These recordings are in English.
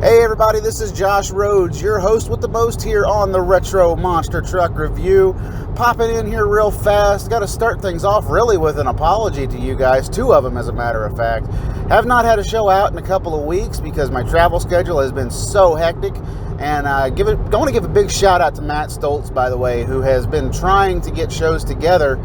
Hey everybody, this is Josh Rhodes, your host with the most here on the Retro Monster Truck Review. Popping in here real fast. Got to start things off really with an apology to you guys, two of them as a matter of fact. Have not had a show out in a couple of weeks because my travel schedule has been so hectic. And I want to give a big shout out to Matt Stoltz, by the way, who has been trying to get shows together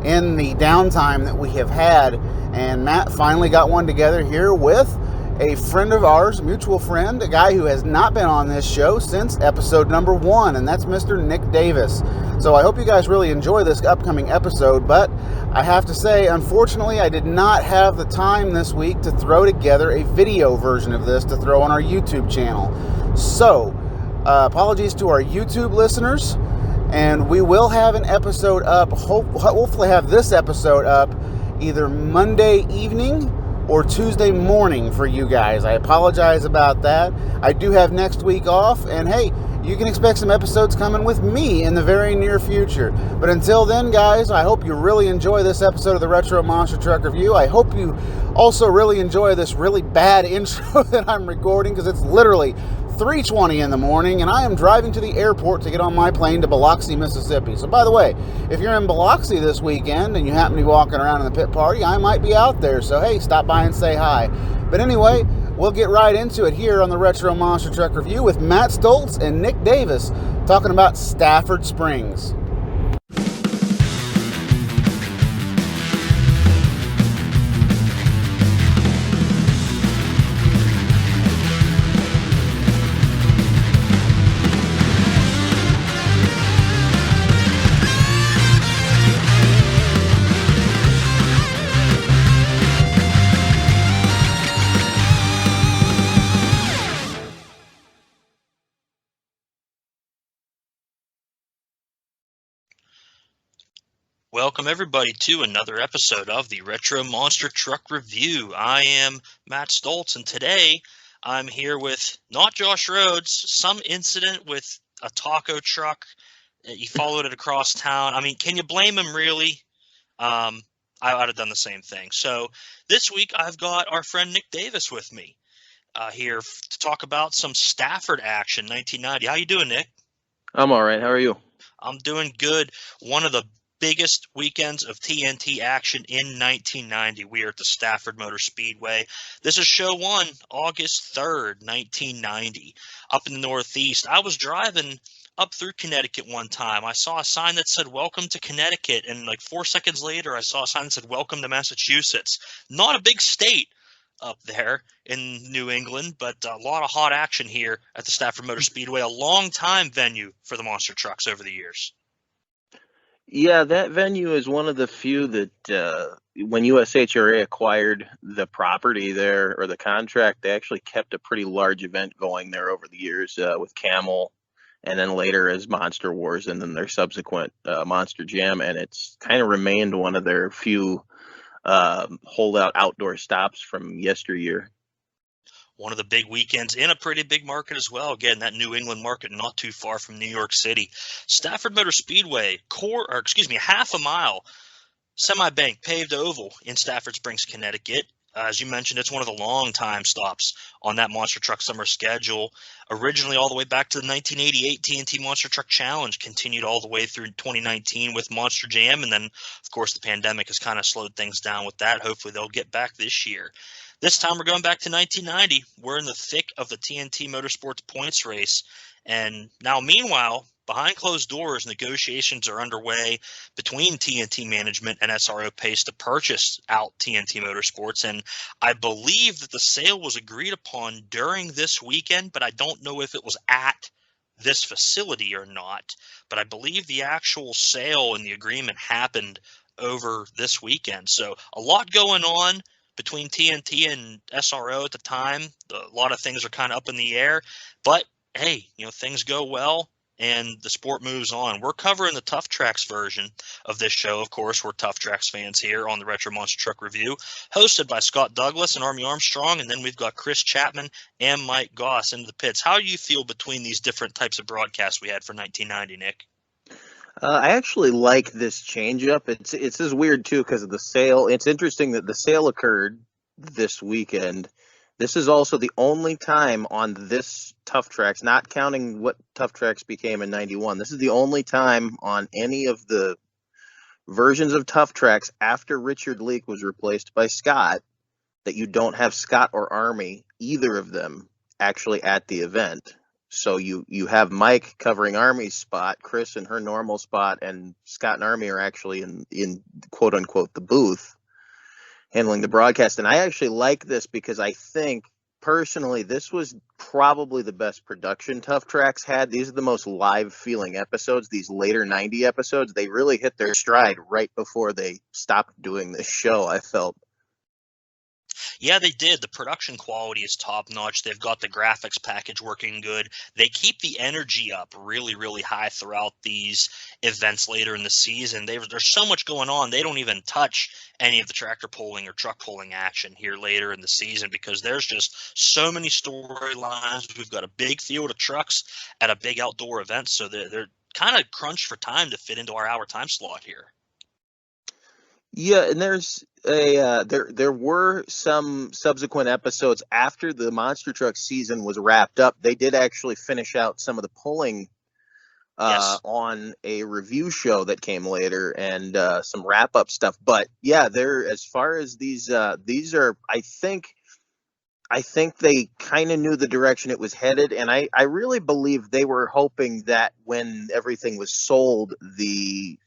in the downtime that we have had. And Matt finally got one together here with a friend of ours, mutual friend, a guy who has not been on this show since episode number 1, and that's Mr. Nick Davis. So I hope you guys really enjoy this upcoming episode, but I have to say, unfortunately, I did not have the time this week to throw together a video version of this to throw on our YouTube channel. So, apologies to our YouTube listeners, and we will have an episode up, hopefully have this episode up either Monday evening or Tuesday morning for you guys. I apologize about that. I do have next week off, and hey, you can expect some episodes coming with me in the very near future. But until then, guys, I hope you really enjoy this episode of the Retro Monster Truck Review. I hope you also really enjoy this really bad intro that I'm recording, because it's literally 3:20 in the morning, and I am driving to the airport to get on my plane to Biloxi, Mississippi. So by the way, if you're in Biloxi this weekend and you happen to be walking around in the pit party, I might be out there. So hey, stop by and say hi. But anyway, we'll get right into it here on the Retro Monster Truck Review with Matt Stoltz and Nick Davis talking about Stafford Springs. Welcome everybody to another episode of the Retro Monster Truck Review. I am Matt Stoltz, and today I'm here with not Josh Rhodes. Some incident with a taco truck. He followed it across town. I mean, can you blame him really? I would have done the same thing. So this week I've got our friend Nick Davis with me here to talk about some Stafford action, 1990. How you doing, Nick? I'm all right. How are you? I'm doing good. One of the biggest weekends of TNT action in 1990. We are at the Stafford Motor Speedway. This is show 1, August 3rd, 1990, up in the Northeast. I was driving up through Connecticut one time. I saw a sign that said, "Welcome to Connecticut," and like 4 seconds later, I saw a sign that said, "Welcome to Massachusetts." Not a big state up there in New England, but a lot of hot action here at the Stafford Motor Speedway, a long-time venue for the monster trucks over the years. Yeah, that venue is one of the few that when USHRA acquired the property there, or the contract, they actually kept a pretty large event going there over the years with Camel, and then later as Monster Wars, and then their subsequent Monster Jam, and it's kind of remained one of their few holdout outdoor stops from yesteryear. One of the big weekends in a pretty big market as well. Again, that New England market not too far from New York City. Stafford Motor Speedway, half a mile, semi-bank paved oval in Stafford Springs, Connecticut. As you mentioned, it's one of the long-time stops on that Monster Truck Summer schedule. Originally all the way back to the 1988 TNT Monster Truck Challenge, continued all the way through 2019 with Monster Jam, and then, of course, the pandemic has kind of slowed things down with that. Hopefully they'll get back this year. This time we're going back to 1990. We're in the thick of the TNT Motorsports points race. And now, meanwhile, behind closed doors, negotiations are underway between TNT management and SRO Pace to purchase out TNT Motorsports. And I believe that the sale was agreed upon during this weekend, but I don't know if it was at this facility or not. But I believe the actual sale and the agreement happened over this weekend. So a lot going on between TNT and SRO at the time. A lot of things are kind of up in the air, but hey, things go well and the sport moves on. We're covering the Tough Tracks version of this show. Of course, we're Tough Tracks fans here on the Retro Monster Truck Review, hosted by Scott Douglas and Army Armstrong, and then we've got Chris Chapman and Mike Goss into the pits. How do you feel between these different types of broadcasts we had for 1990, Nick? I actually like this change-up. It's as weird, too, because of the sale. It's interesting that the sale occurred this weekend, This is also the only time on this Tough Tracks, not counting what Tough Tracks became in 91. This is the only time on any of the versions of Tough Tracks after Richard Leake was replaced by Scott that you don't have Scott or Army, either of them, actually at the event. So you have Mike covering Army's spot, Chris in her normal spot, and Scott and Army are actually in quote unquote the booth handling the broadcast. And I actually like this because I think personally this was probably the best production Tough Tracks had. These are the most live feeling episodes, these later 90 episodes. They really hit their stride right before they stopped doing this show, I felt. Yeah, they did. The production quality is top notch. They've got the graphics package working good. They keep the energy up really, really high throughout these events later in the season. There's so much going on. They don't even touch any of the tractor pulling or truck pulling action here later in the season because there's just so many storylines. We've got a big field of trucks at a big outdoor event, so they're kind of crunched for time to fit into our hour time slot here. Yeah, and there's there were some subsequent episodes after the Monster Truck season was wrapped up. They did actually finish out some of the pulling Yes. on a review show that came later and some wrap up stuff. But yeah, they're as far as these are, I think they kind of knew the direction it was headed, and I really believe they were hoping that when everything was sold, the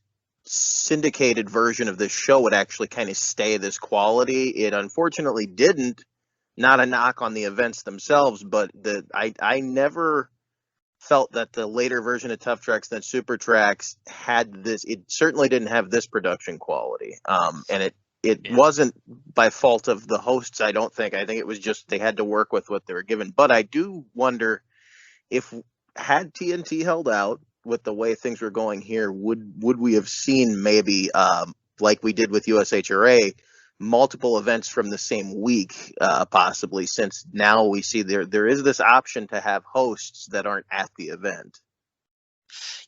syndicated version of this show would actually kind of stay this quality. It unfortunately didn't. Not a knock on the events themselves, but I never felt that the later version of Tough Tracks than Super Tracks had this. It certainly didn't have this production quality, and it wasn't by fault of the hosts. I don't think. I think it was just they had to work with what they were given. But I do wonder if had TNT held out with the way things were going here, would we have seen maybe like we did with USHRA, multiple events from the same week, possibly, since now we see there is this option to have hosts that aren't at the event.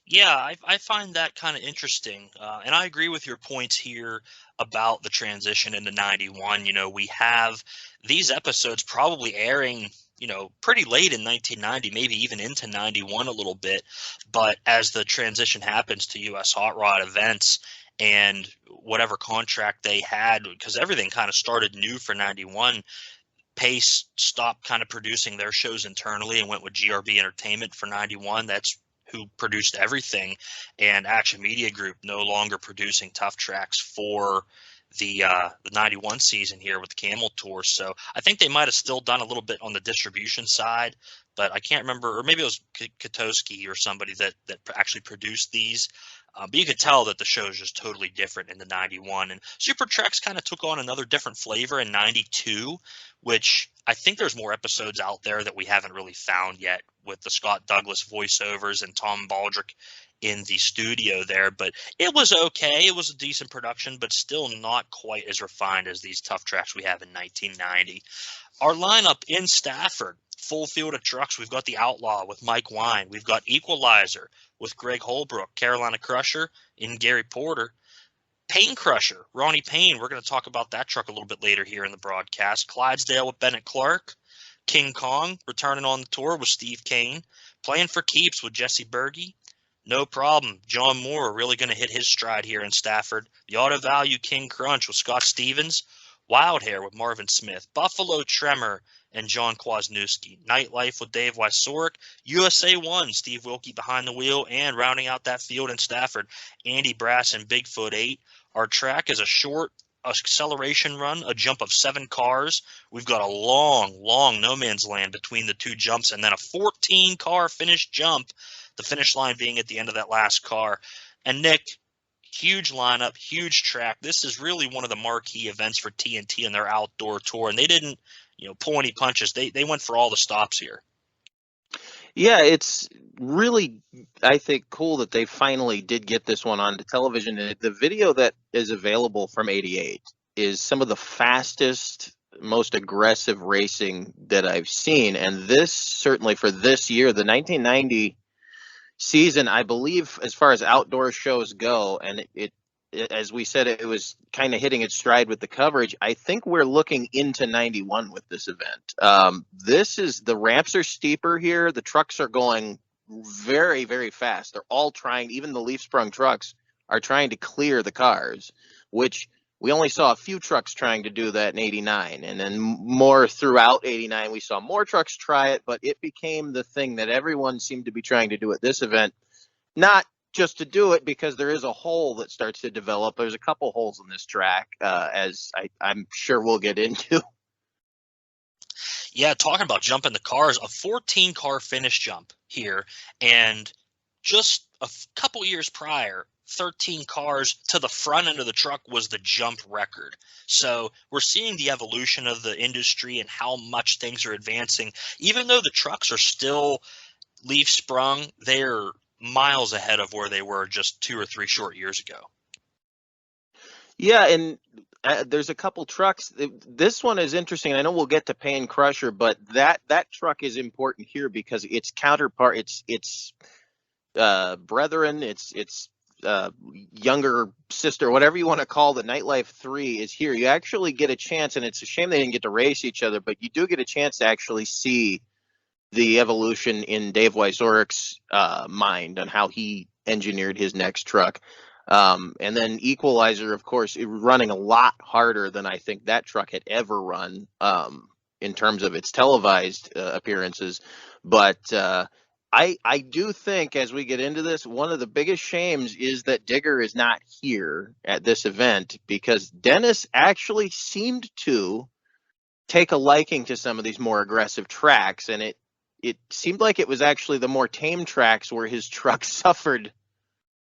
Yeah, I find that kind of interesting. And I agree with your points here about the transition into 91. You know, we have these episodes probably airing, you know, pretty late in 1990, maybe even into 91 a little bit. But as the transition happens to US Hot Rod events and whatever contract they had, because everything kind of started new for 91, Pace stopped kind of producing their shows internally and went with GRB Entertainment for 91. That's who produced everything, and Action Media Group no longer producing Tough Tracks for the 91 season here with the Camel Tour. So I think they might have still done a little bit on the distribution side, but I can't remember, or maybe it was Katoski or somebody that actually produced these. But you could tell that the show is just totally different in the 91. And Super Tracks kind of took on another different flavor in 92, which I think there's more episodes out there that we haven't really found yet with the Scott Douglas voiceovers and Tom Baldrick in the studio there. But it was okay. It was a decent production, but still not quite as refined as these Tough Tracks we have in 1990. Our lineup in Stafford, full field of trucks. We've got the Outlaw with Mike Wine. We've got Equalizer with Greg Holbrook, Carolina Crusher in Gary Porter. Pain Crusher, Ronnie Payne. We're going to talk about that truck a little bit later here in the broadcast. Clydesdale with Bennett Clark. King Kong returning on the tour with Steve Kane. Playing for Keeps with Jesse Berge. No Problem. John Moore really going to hit his stride here in Stafford. The Auto Value King Crunch with Scott Stevens. Wild Hair with Marvin Smith. Buffalo Tremor and John Kwasniewski. Nightlife with Dave Wysoric. USA 1, Steve Wilkie behind the wheel, and rounding out that field in Stafford, Andy Brass and Bigfoot 8. Our track is a short acceleration run, a jump of 7 cars. We've got a long no man's land between the two jumps, and then a 14-car finish jump, the finish line being at the end of that last car. And Nick, huge lineup, huge track. This is really one of the marquee events for TNT and their outdoor tour, and they didn't, pull any punches. They went for all the stops here. Yeah, it's really, I think, cool that they finally did get this one onto television. And the video that is available from '88 is some of the fastest, most aggressive racing that I've seen. And this, certainly for this year, the 1990 season, I believe, as far as outdoor shows go, and as we said, it was kind of hitting its stride with the coverage. I think we're looking into 91 with this event. The ramps are steeper here. The trucks are going very, very fast. They're all trying, even the leaf sprung trucks are trying to clear the cars, which we only saw a few trucks trying to do that in 89. And then more throughout 89, we saw more trucks try it, but it became the thing that everyone seemed to be trying to do at this event. Not just to do it, because there is a hole that starts to develop. There's a couple holes in this track, as I'm sure we'll get into. Yeah, talking about jumping the cars, a 14-car finish jump here, and just a couple years prior, 13 cars to the front end of the truck was the jump record. So we're seeing the evolution of the industry and how much things are advancing. Even though the trucks are still leaf sprung, they're miles ahead of where they were just 2 or 3 short years ago. Yeah, and there's a couple trucks. This one is interesting. I know we'll get to Pan Crusher, but that truck is important here because its counterpart, its brethren, its younger sister, whatever you want to call the Nightlife 3 is here. You actually get a chance, and it's a shame they didn't get to race each other, but you do get a chance to actually see the evolution in Dave Wysoryk's mind on how he engineered his next truck. And then Equalizer, of course, running a lot harder than I think that truck had ever run in terms of its televised appearances. But I do think, as we get into this, one of the biggest shames is that Digger is not here at this event, because Dennis actually seemed to take a liking to some of these more aggressive tracks, and it seemed like it was actually the more tame tracks where his truck suffered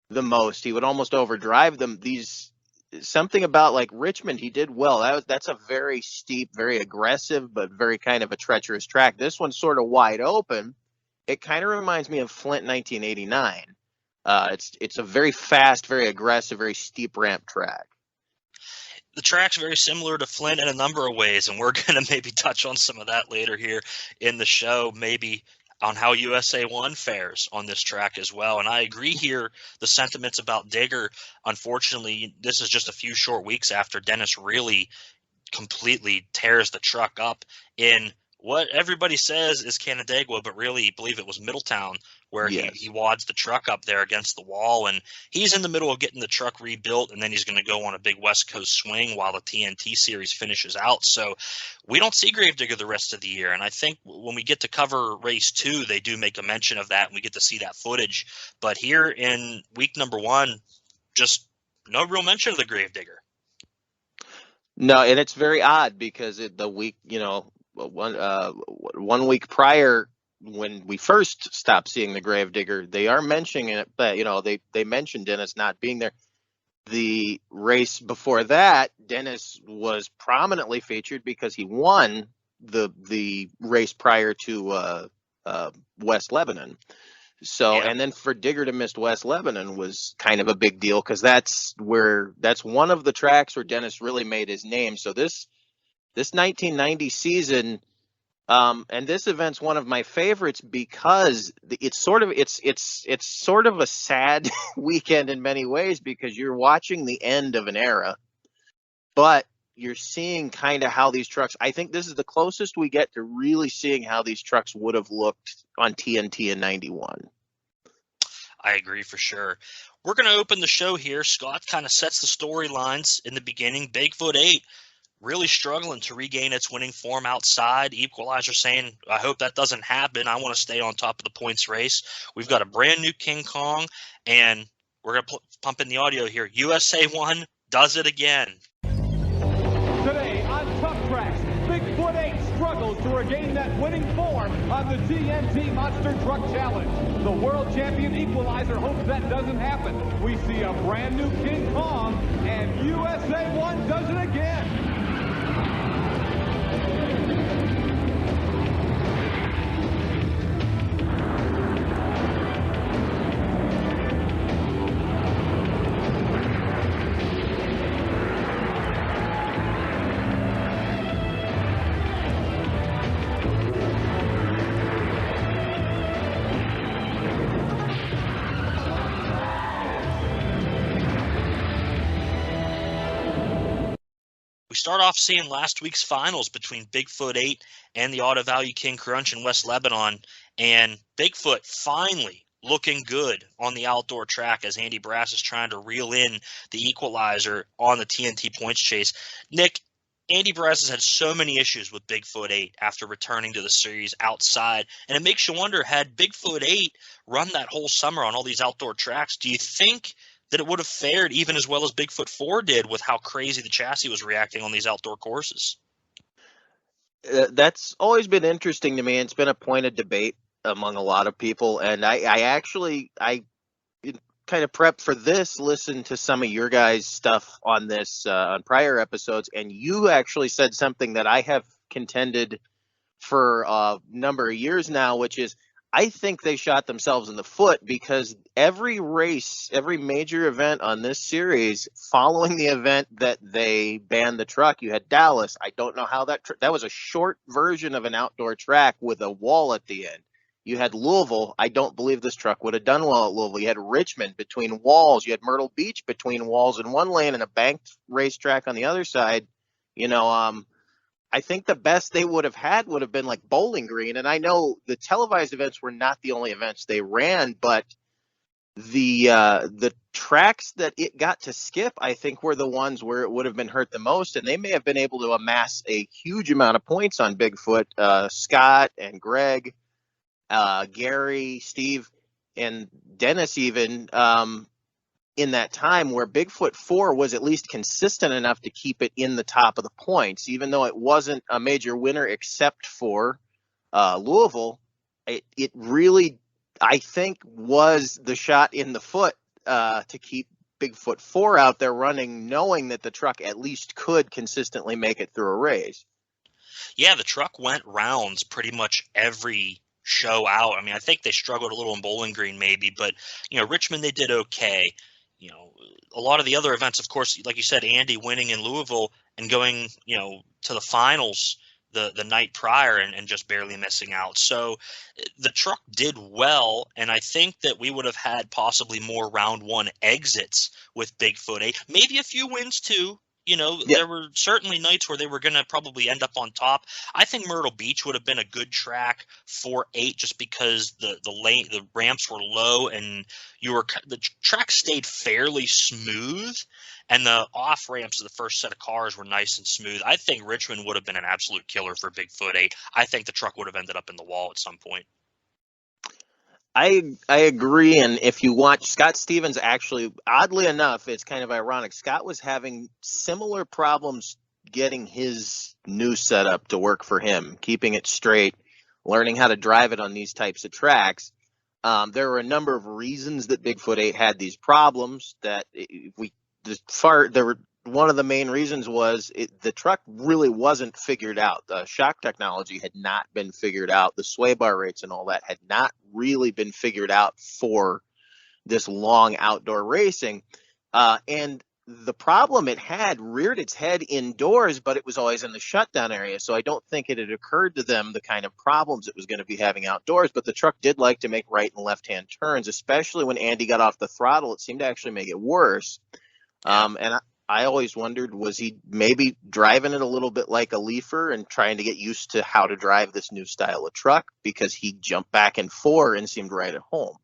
the most. He would almost overdrive them. Something about like Richmond, he did well. That's a very steep, very aggressive, but very kind of a treacherous track. This one's sort of wide open. It kind of reminds me of Flint 1989. It's a very fast, very aggressive, very steep ramp track. The track's very similar to Flint in a number of ways, and we're going to maybe touch on some of that later here in the show, maybe on how USA 1 fares on this track as well. And I agree here, the sentiments about Digger. Unfortunately, this is just a few short weeks after Dennis really completely tears the truck up in what everybody says is Canandaigua, but really believe it was Middletown, where he wads the truck up there against the wall, and he's in the middle of getting the truck rebuilt, and then he's going to go on a big West Coast swing while the TNT series finishes out. So we don't see Gravedigger the rest of the year, and I think when we get to cover race 2, they do make a mention of that, and we get to see that footage. But here in week number 1, just no real mention of the Gravedigger. No, and it's very odd because the week, one week prior, when we first stopped seeing the Gravedigger, they are mentioning it, but they mentioned Dennis not being there. The race before that, Dennis was prominently featured because he won the race prior to West Lebanon. So, and then for Digger to miss West Lebanon was kind of a big deal, because that's one of the tracks where Dennis really made his name. So this 1990 season, and this event's one of my favorites because it's sort of a sad weekend in many ways, because you're watching the end of an era, but you're seeing kind of how these trucks, I think this is the closest we get to really seeing how these trucks would have looked on TNT in 91. I agree for sure. We're going to open the show here. Scott kind of sets the storylines in the beginning. Bigfoot 8 really struggling to regain its winning form outside. Equalizer saying, I hope that doesn't happen. I want to stay on top of the points race. We've got a brand new King Kong, and we're going to pump in the audio here. USA 1 does it again. Today on Tough Tracks, Bigfoot 8 struggles to regain that winning form on the TNT Monster Truck Challenge. The world champion Equalizer hopes that doesn't happen. We see a brand new King Kong, and USA 1 does it again. start off seeing last week's finals between Bigfoot 8 and the Auto Value King Crunch in West Lebanon, and Bigfoot finally looking good on the outdoor track as Andy Brass is trying to reel in the equalizer on the TNT points chase. Nick, Andy Brass has had so many issues with Bigfoot 8 after returning to the series outside, and it makes you wonder, had Bigfoot 8 run that whole summer on all these outdoor tracks, do you think that it would have fared even as well as Bigfoot 4 did with how crazy the chassis was reacting on these outdoor courses? That's always been interesting to me. It's been a point of debate among a lot of people, and I kind of prep for this, listen to some of your guys' stuff on this on prior episodes, and you actually said something that I have contended for a number of years now, which is I think they shot themselves in the foot, because every race, every major event on this series, following the event that they banned the truck, you had Dallas. I don't know how that was a short version of an outdoor track with a wall at the end. You had Louisville. I don't believe this truck would have done well at Louisville. You had Richmond between walls. You had Myrtle Beach between walls in one lane and a banked racetrack on the other side. I think the best they would have had would have been like Bowling Green. And I know the televised events were not the only events they ran, but the tracks that it got to skip, I think, were the ones where it would have been hurt the most. And they may have been able to amass a huge amount of points on Bigfoot. Scott and Greg, Gary, Steve, and Dennis even in that time, where Bigfoot 4 was at least consistent enough to keep it in the top of the points, even though it wasn't a major winner except for Louisville. It really, I think, was the shot in the foot to keep Bigfoot 4 out there running, knowing that the truck at least could consistently make it through a race. Yeah, the truck went rounds pretty much every show out. I mean, I think they struggled a little in Bowling Green maybe, but, Richmond, they did okay. A lot of the other events, of course, like you said, Andy winning in Louisville and going, to the finals the night prior and just barely missing out. So the truck did well, and I think that we would have had possibly more round one exits with Bigfoot 8, maybe a few wins too. There were certainly nights where they were going to probably end up on top. I think Myrtle Beach would have been a good track for 8, just because the ramps were low and the track stayed fairly smooth, and the off ramps of the first set of cars were nice and smooth. I think Richmond would have been an absolute killer for Bigfoot 8. I think the truck would have ended up in the wall at some point. I agree, and if you watch Scott Stevens, actually, oddly enough, it's kind of ironic. Scott was having similar problems getting his new setup to work for him, keeping it straight, learning how to drive it on these types of tracks. There were a number of reasons that Bigfoot 8 had these problems. One of the main reasons was the truck really wasn't figured out. The shock technology had not been figured out. The sway bar rates and all that had not really been figured out for this long outdoor racing. And the problem it had reared its head indoors, but it was always in the shutdown area. So I don't think it had occurred to them the kind of problems it was going to be having outdoors. But the truck did like to make right and left-hand turns, especially when Andy got off the throttle. It seemed to actually make it worse. And I always wondered, was he maybe driving it a little bit like a Leafer and trying to get used to how to drive this new style of truck, because he jumped back in 4 and seemed right at home.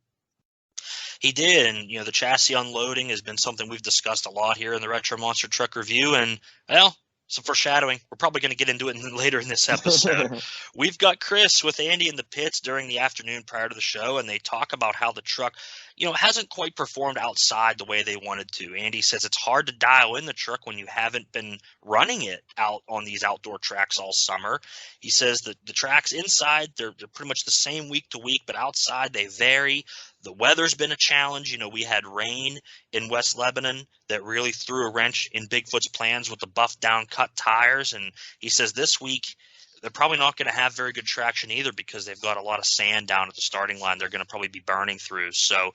He did, and the chassis unloading has been something we've discussed a lot here in the Retro Monster Truck Review, and some foreshadowing. We're probably going to get into it later in this episode. We've got Chris with Andy in the pits during the afternoon prior to the show, and they talk about how the truck, hasn't quite performed outside the way they wanted to. Andy says it's hard to dial in the truck when you haven't been running it out on these outdoor tracks all summer. He says that the tracks inside, they're pretty much the same week to week, but outside they vary. The weather's been a challenge. We had rain in West Lebanon that really threw a wrench in Bigfoot's plans with the buffed down cut tires. And he says this week they're probably not going to have very good traction either, because they've got a lot of sand down at the starting line they're going to probably be burning through. So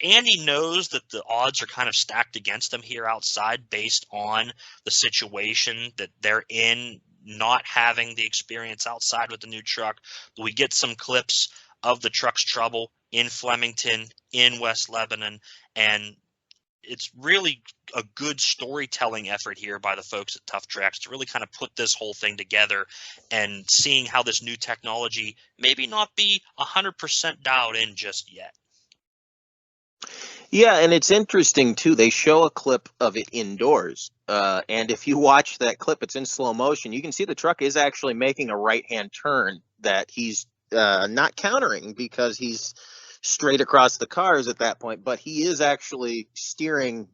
Andy knows that the odds are kind of stacked against them here outside based on the situation that they're in, not having the experience outside with the new truck. But we get some clips of the truck's trouble in Flemington, in West Lebanon, and it's really a good storytelling effort here by the folks at Tough Tracks to really kind of put this whole thing together, and seeing how this new technology maybe not be 100% dialed in just yet. Yeah, and it's interesting too. They show a clip of it indoors, and if you watch that clip, it's in slow motion. You can see the truck is actually making a right-hand turn that he's not countering, because he's straight across the cars at that point, but he is actually steering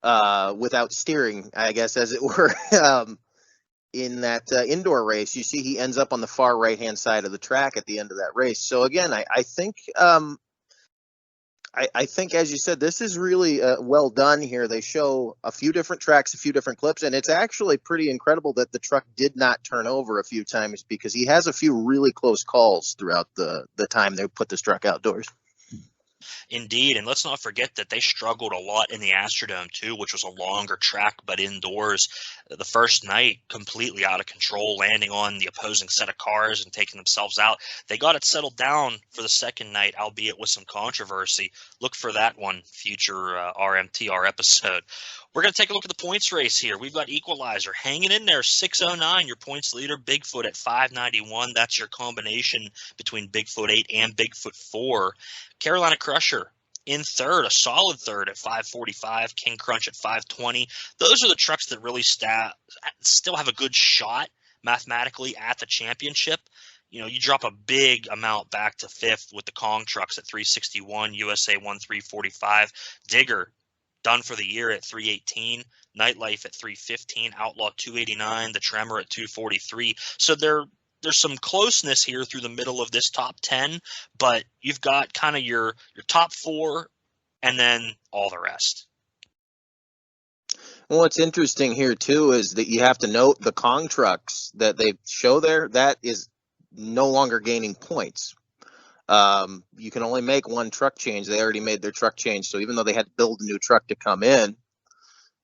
without steering, I guess, as it were. In that indoor race, you see he ends up on the far right-hand side of the track at the end of that race. So again, I think I think, as you said, this is really well done here. They show a few different tracks, a few different clips, and it's actually pretty incredible that the truck did not turn over a few times, because he has a few really close calls throughout the time they put this truck outdoors. Indeed, and let's not forget that they struggled a lot in the Astrodome too, which was a longer track but indoors. The first night, completely out of control, landing on the opposing set of cars and taking themselves out. They got it settled down for the second night, albeit with some controversy. Look for that one, future RMTR episode. We're going to take a look at the points race here. We've got Equalizer hanging in there, 609, your points leader. Bigfoot at 591. That's your combination between Bigfoot 8 and Bigfoot 4. Carolina Crusher in third, a solid third at 545. King Crunch at 520. Those are the trucks that really still have a good shot mathematically at the championship. You know, you drop a big amount back to fifth with the Kong trucks at 361, USA 1 345. Digger done for the year at 318, Nightlife at 315, Outlaw 289, the Tremor at 243. So there's some closeness here through the middle of this top 10, but you've got kind of your top four and then all the rest. Well, what's interesting here too is that you have to note the Kong trucks that they show there, that is no longer gaining points. You can only make one truck change. They already made their truck change. So even though they had to build a new truck to come in,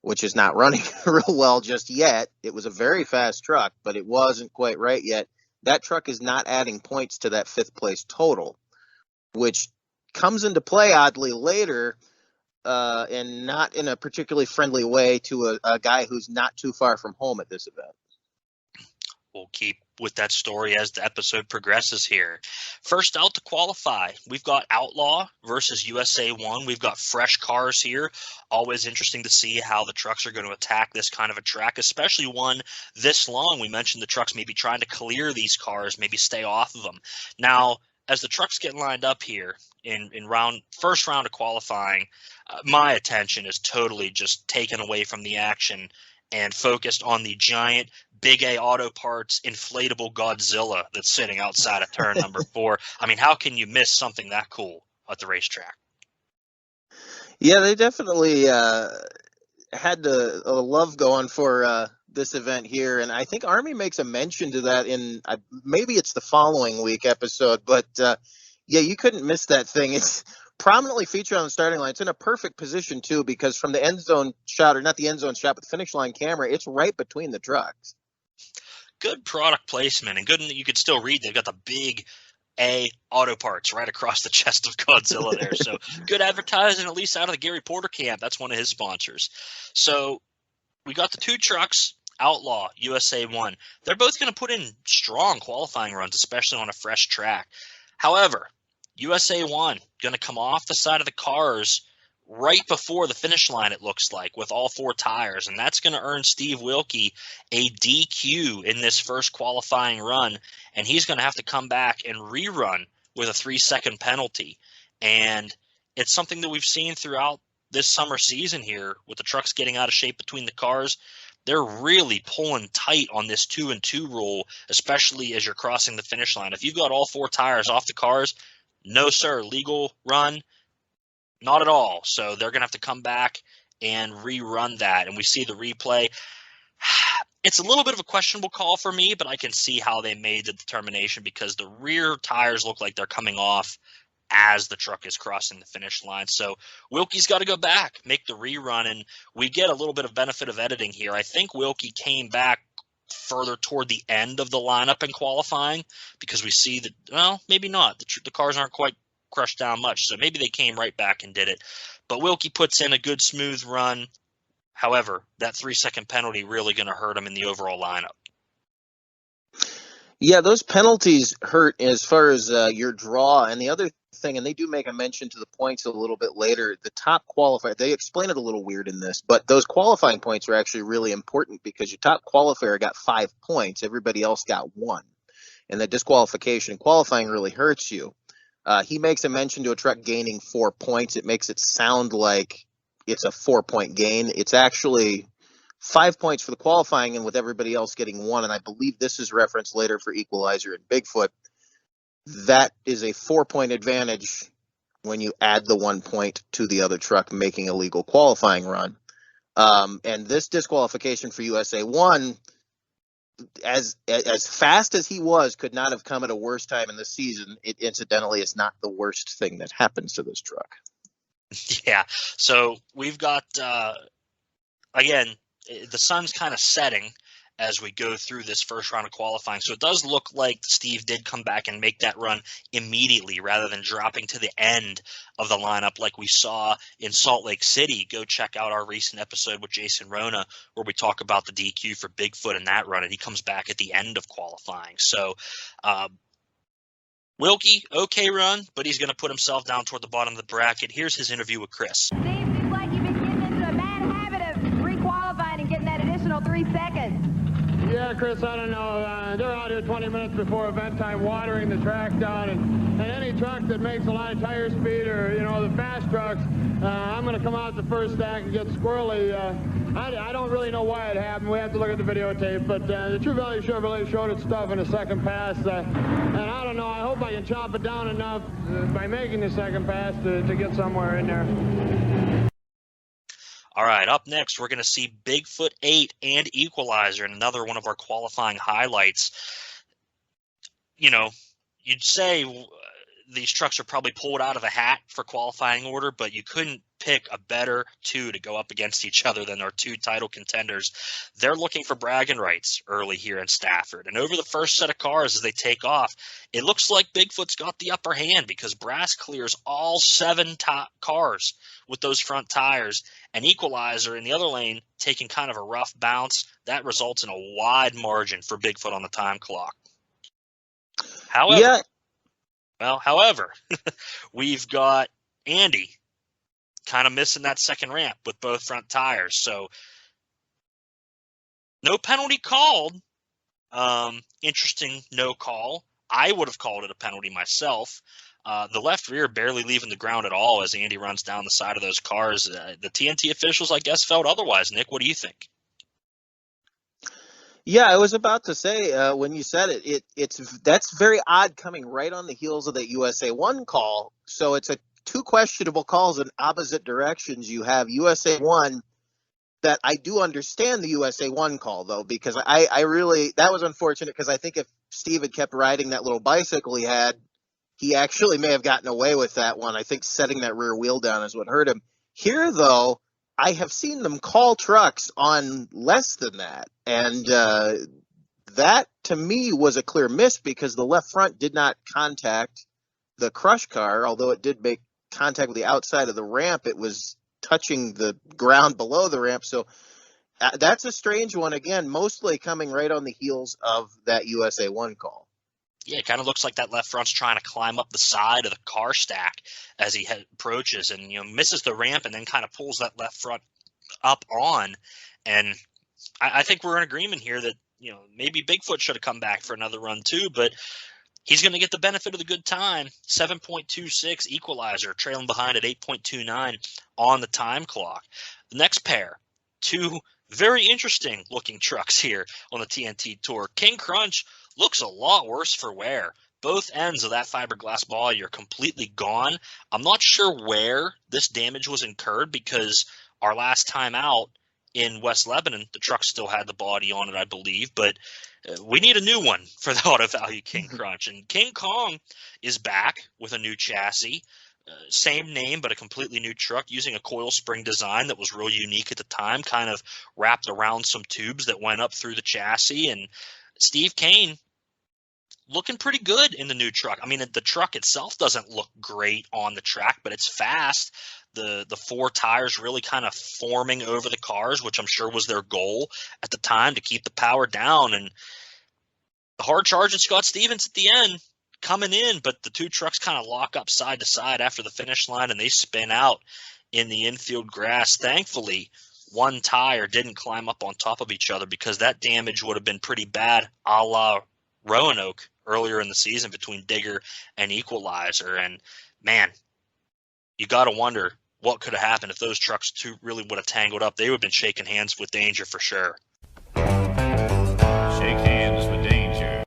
which is not running real well just yet, it was a very fast truck, but it wasn't quite right yet. That truck is not adding points to that fifth place total, which comes into play oddly later, and not in a particularly friendly way to a guy who's not too far from home at this event. We'll keep with that story as the episode progresses here. First out to qualify, we've got Outlaw versus USA 1. We've got fresh cars here. Always interesting to see how the trucks are going to attack this kind of a track, especially one this long. We mentioned the trucks maybe trying to clear these cars, maybe stay off of them. Now, as the trucks get lined up here in first round of qualifying, my attention is totally just taken away from the action and focused on the giant Big A Auto Parts inflatable Godzilla that's sitting outside of turn number 4. I mean, how can you miss something that cool at the racetrack? Yeah, they definitely had a love going for this event here, and I think Army makes a mention to that in maybe it's the following week episode, but yeah, you couldn't miss that thing. It's prominently featured on the starting line. It's in a perfect position too, because from the end zone shot, or not the end zone shot, but the finish line camera, it's right between the trucks. Good product placement, and good that you could still read. They've got the Big A Auto Parts right across the chest of Godzilla there. So good advertising, at least out of the Gary Porter camp. That's one of his sponsors. So we got the two trucks, Outlaw, USA 1. They're both going to put in strong qualifying runs, especially on a fresh track. However, USA 1 going to come off the side of the cars right before the finish line, it looks like, with all 4 tires, and that's going to earn Steve Wilkie a DQ in this first qualifying run, and he's going to have to come back and rerun with a 3-second penalty. And it's something that we've seen throughout this summer season here with the trucks getting out of shape between the cars. They're really pulling tight on this 2-and-2 rule, especially as you're crossing the finish line. If you've got all 4 tires off the cars, no, sir, legal run. Not at all. So they're going to have to come back and rerun that. And we see the replay. It's a little bit of a questionable call for me, but I can see how they made the determination, because the rear tires look like they're coming off as the truck is crossing the finish line. So Wilkie's got to go back, make the rerun, and we get a little bit of benefit of editing here. I think Wilkie came back further toward the end of the lineup in qualifying, because we see that, well, maybe not. The cars aren't quite crushed down much, so maybe they came right back and did it. But Wilkie puts in a good, smooth run. However, that 3-second penalty really going to hurt him in the overall lineup. Yeah, those penalties hurt as far as your draw. And the other thing, and they do make a mention to the points a little bit later, the top qualifier, they explain it a little weird in this, but those qualifying points are actually really important because your top qualifier got 5 points. Everybody else got 1. And the disqualification qualifying really hurts you. He makes a mention to a truck gaining 4 points. It makes it sound like it's a 4-point gain. It's actually 5 points for the qualifying and with everybody else getting 1. And I believe this is referenced later for Equalizer and Bigfoot. That is a 4-point advantage when you add the 1 point to the other truck making a legal qualifying run. And this disqualification for USA 1, as fast as he was, could not have come at a worse time in the season. It incidentally is not the worst thing that happens to this truck. Yeah. So we've got, again, the sun's kind of setting as we go through this first round of qualifying. So it does look like Steve did come back and make that run immediately rather than dropping to the end of the lineup like we saw in Salt Lake City. Go check out our recent episode with Jason Rona where we talk about the DQ for Bigfoot in that run, and he comes back at the end of qualifying. So Wilkie, okay run, but he's going to put himself down toward the bottom of the bracket. Here's his interview with Chris. Steve, seems like you've been getting into a bad habit of re-qualifying and getting that additional 3 seconds. Yeah, Chris, I don't know. They're out here 20 minutes before event time watering the track down, and any truck that makes a lot of tire speed or, the fast trucks, I'm going to come out the first stack and get squirrely. I don't really know why it happened. We have to look at the videotape, but the True Value Chevrolet showed its stuff in the second pass, and I don't know. I hope I can chop it down enough by making the second pass to get somewhere in there. All right, up next, we're going to see Bigfoot 8 and Equalizer, and another one of our qualifying highlights. You'd say these trucks are probably pulled out of a hat for qualifying order, but you couldn't pick a better two to go up against each other than our two title contenders. They're looking for bragging rights early here in Stafford. And over the first set of cars as they take off, it looks like Bigfoot's got the upper hand because Brass clears all 7 top cars with those front tires, and Equalizer in the other lane taking kind of a rough bounce. That results in a wide margin for Bigfoot on the time clock. However, we've got Andy kind of missing that second ramp with both front tires. So no penalty called. Interesting no call. I would have called it a penalty myself. The left rear barely leaving the ground at all as Andy runs down the side of those cars. The TNT officials, I guess, felt otherwise. Nick, what do you think? Yeah, I was about to say when you said that's very odd coming right on the heels of that USA 1 call. So it's two questionable calls in opposite directions. You have USA 1 that I do understand the USA 1 call, though, because I really – that was unfortunate because I think if Steve had kept riding that little bicycle he had, he actually may have gotten away with that one. I think setting that rear wheel down is what hurt him. Here, though, I have seen them call trucks on less than that. And that, to me, was a clear miss because the left front did not contact the crush car, although it did make contact with the outside of the ramp. It was touching the ground below the ramp. So that's a strange one, again, mostly coming right on the heels of that USA 1 call. Yeah, it kind of looks like that left front's trying to climb up the side of the car stack as he approaches and, misses the ramp and then kind of pulls that left front up on. And I think we're in agreement here that, maybe Bigfoot should have come back for another run too, but he's going to get the benefit of the good time. 7.26 Equalizer, trailing behind at 8.29 on the time clock. The next pair, two very interesting looking trucks here on the TNT Tour. King Crunch looks a lot worse for wear. Both ends of that fiberglass body are completely gone. I'm not sure where this damage was incurred because our last time out in West Lebanon, the truck still had the body on it, I believe, but we need a new one for the Auto Value King Crunch. And King Kong is back with a new chassis. Same name, but a completely new truck using a coil spring design that was real unique at the time, kind of wrapped around some tubes that went up through the chassis. And Steve Kane, looking pretty good in the new truck. I mean, the truck itself doesn't look great on the track, but it's fast. The 4 tires really kind of forming over the cars, which I'm sure was their goal at the time, to keep the power down. And the hard charge at Scott Stevens at the end coming in, but the 2 trucks kind of lock up side to side after the finish line, and they spin out in the infield grass. Thankfully, one tire didn't climb up on top of each other, because that damage would have been pretty bad, a la Roanoke earlier in the season between Digger and Equalizer. And man, you got to wonder what could have happened if those trucks two really would have tangled up. They would have been shaking hands with danger for sure. Shake hands with danger.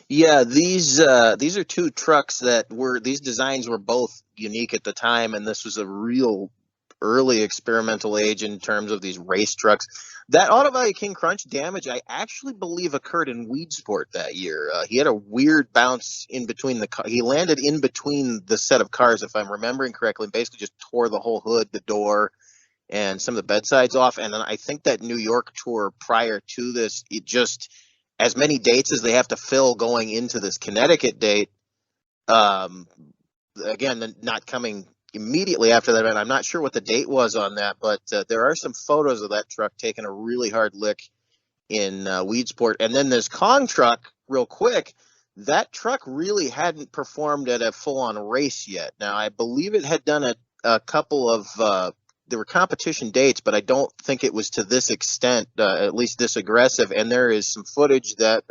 Yeah, these are 2 trucks that these designs were both unique at the time, and this was a real early experimental age in terms of these race trucks. That Auto Value King Crunch damage, I actually believe, occurred in Weedsport that year. He had a weird bounce in between he landed in between the set of cars, if I'm remembering correctly, and basically just tore the whole hood, the door, and some of the bedsides off. And then I think that New York tour prior to this, it just, as many dates as they have to fill going into this Connecticut date, again, not coming immediately after that event. I'm not sure what the date was on that, but there are some photos of that truck taking a really hard lick in Weedsport. And then this Kong truck, real quick, that truck really hadn't performed at a full-on race yet. Now, I believe it had done a couple of there were competition dates, but I don't think it was to this extent, at least this aggressive. And there is some footage that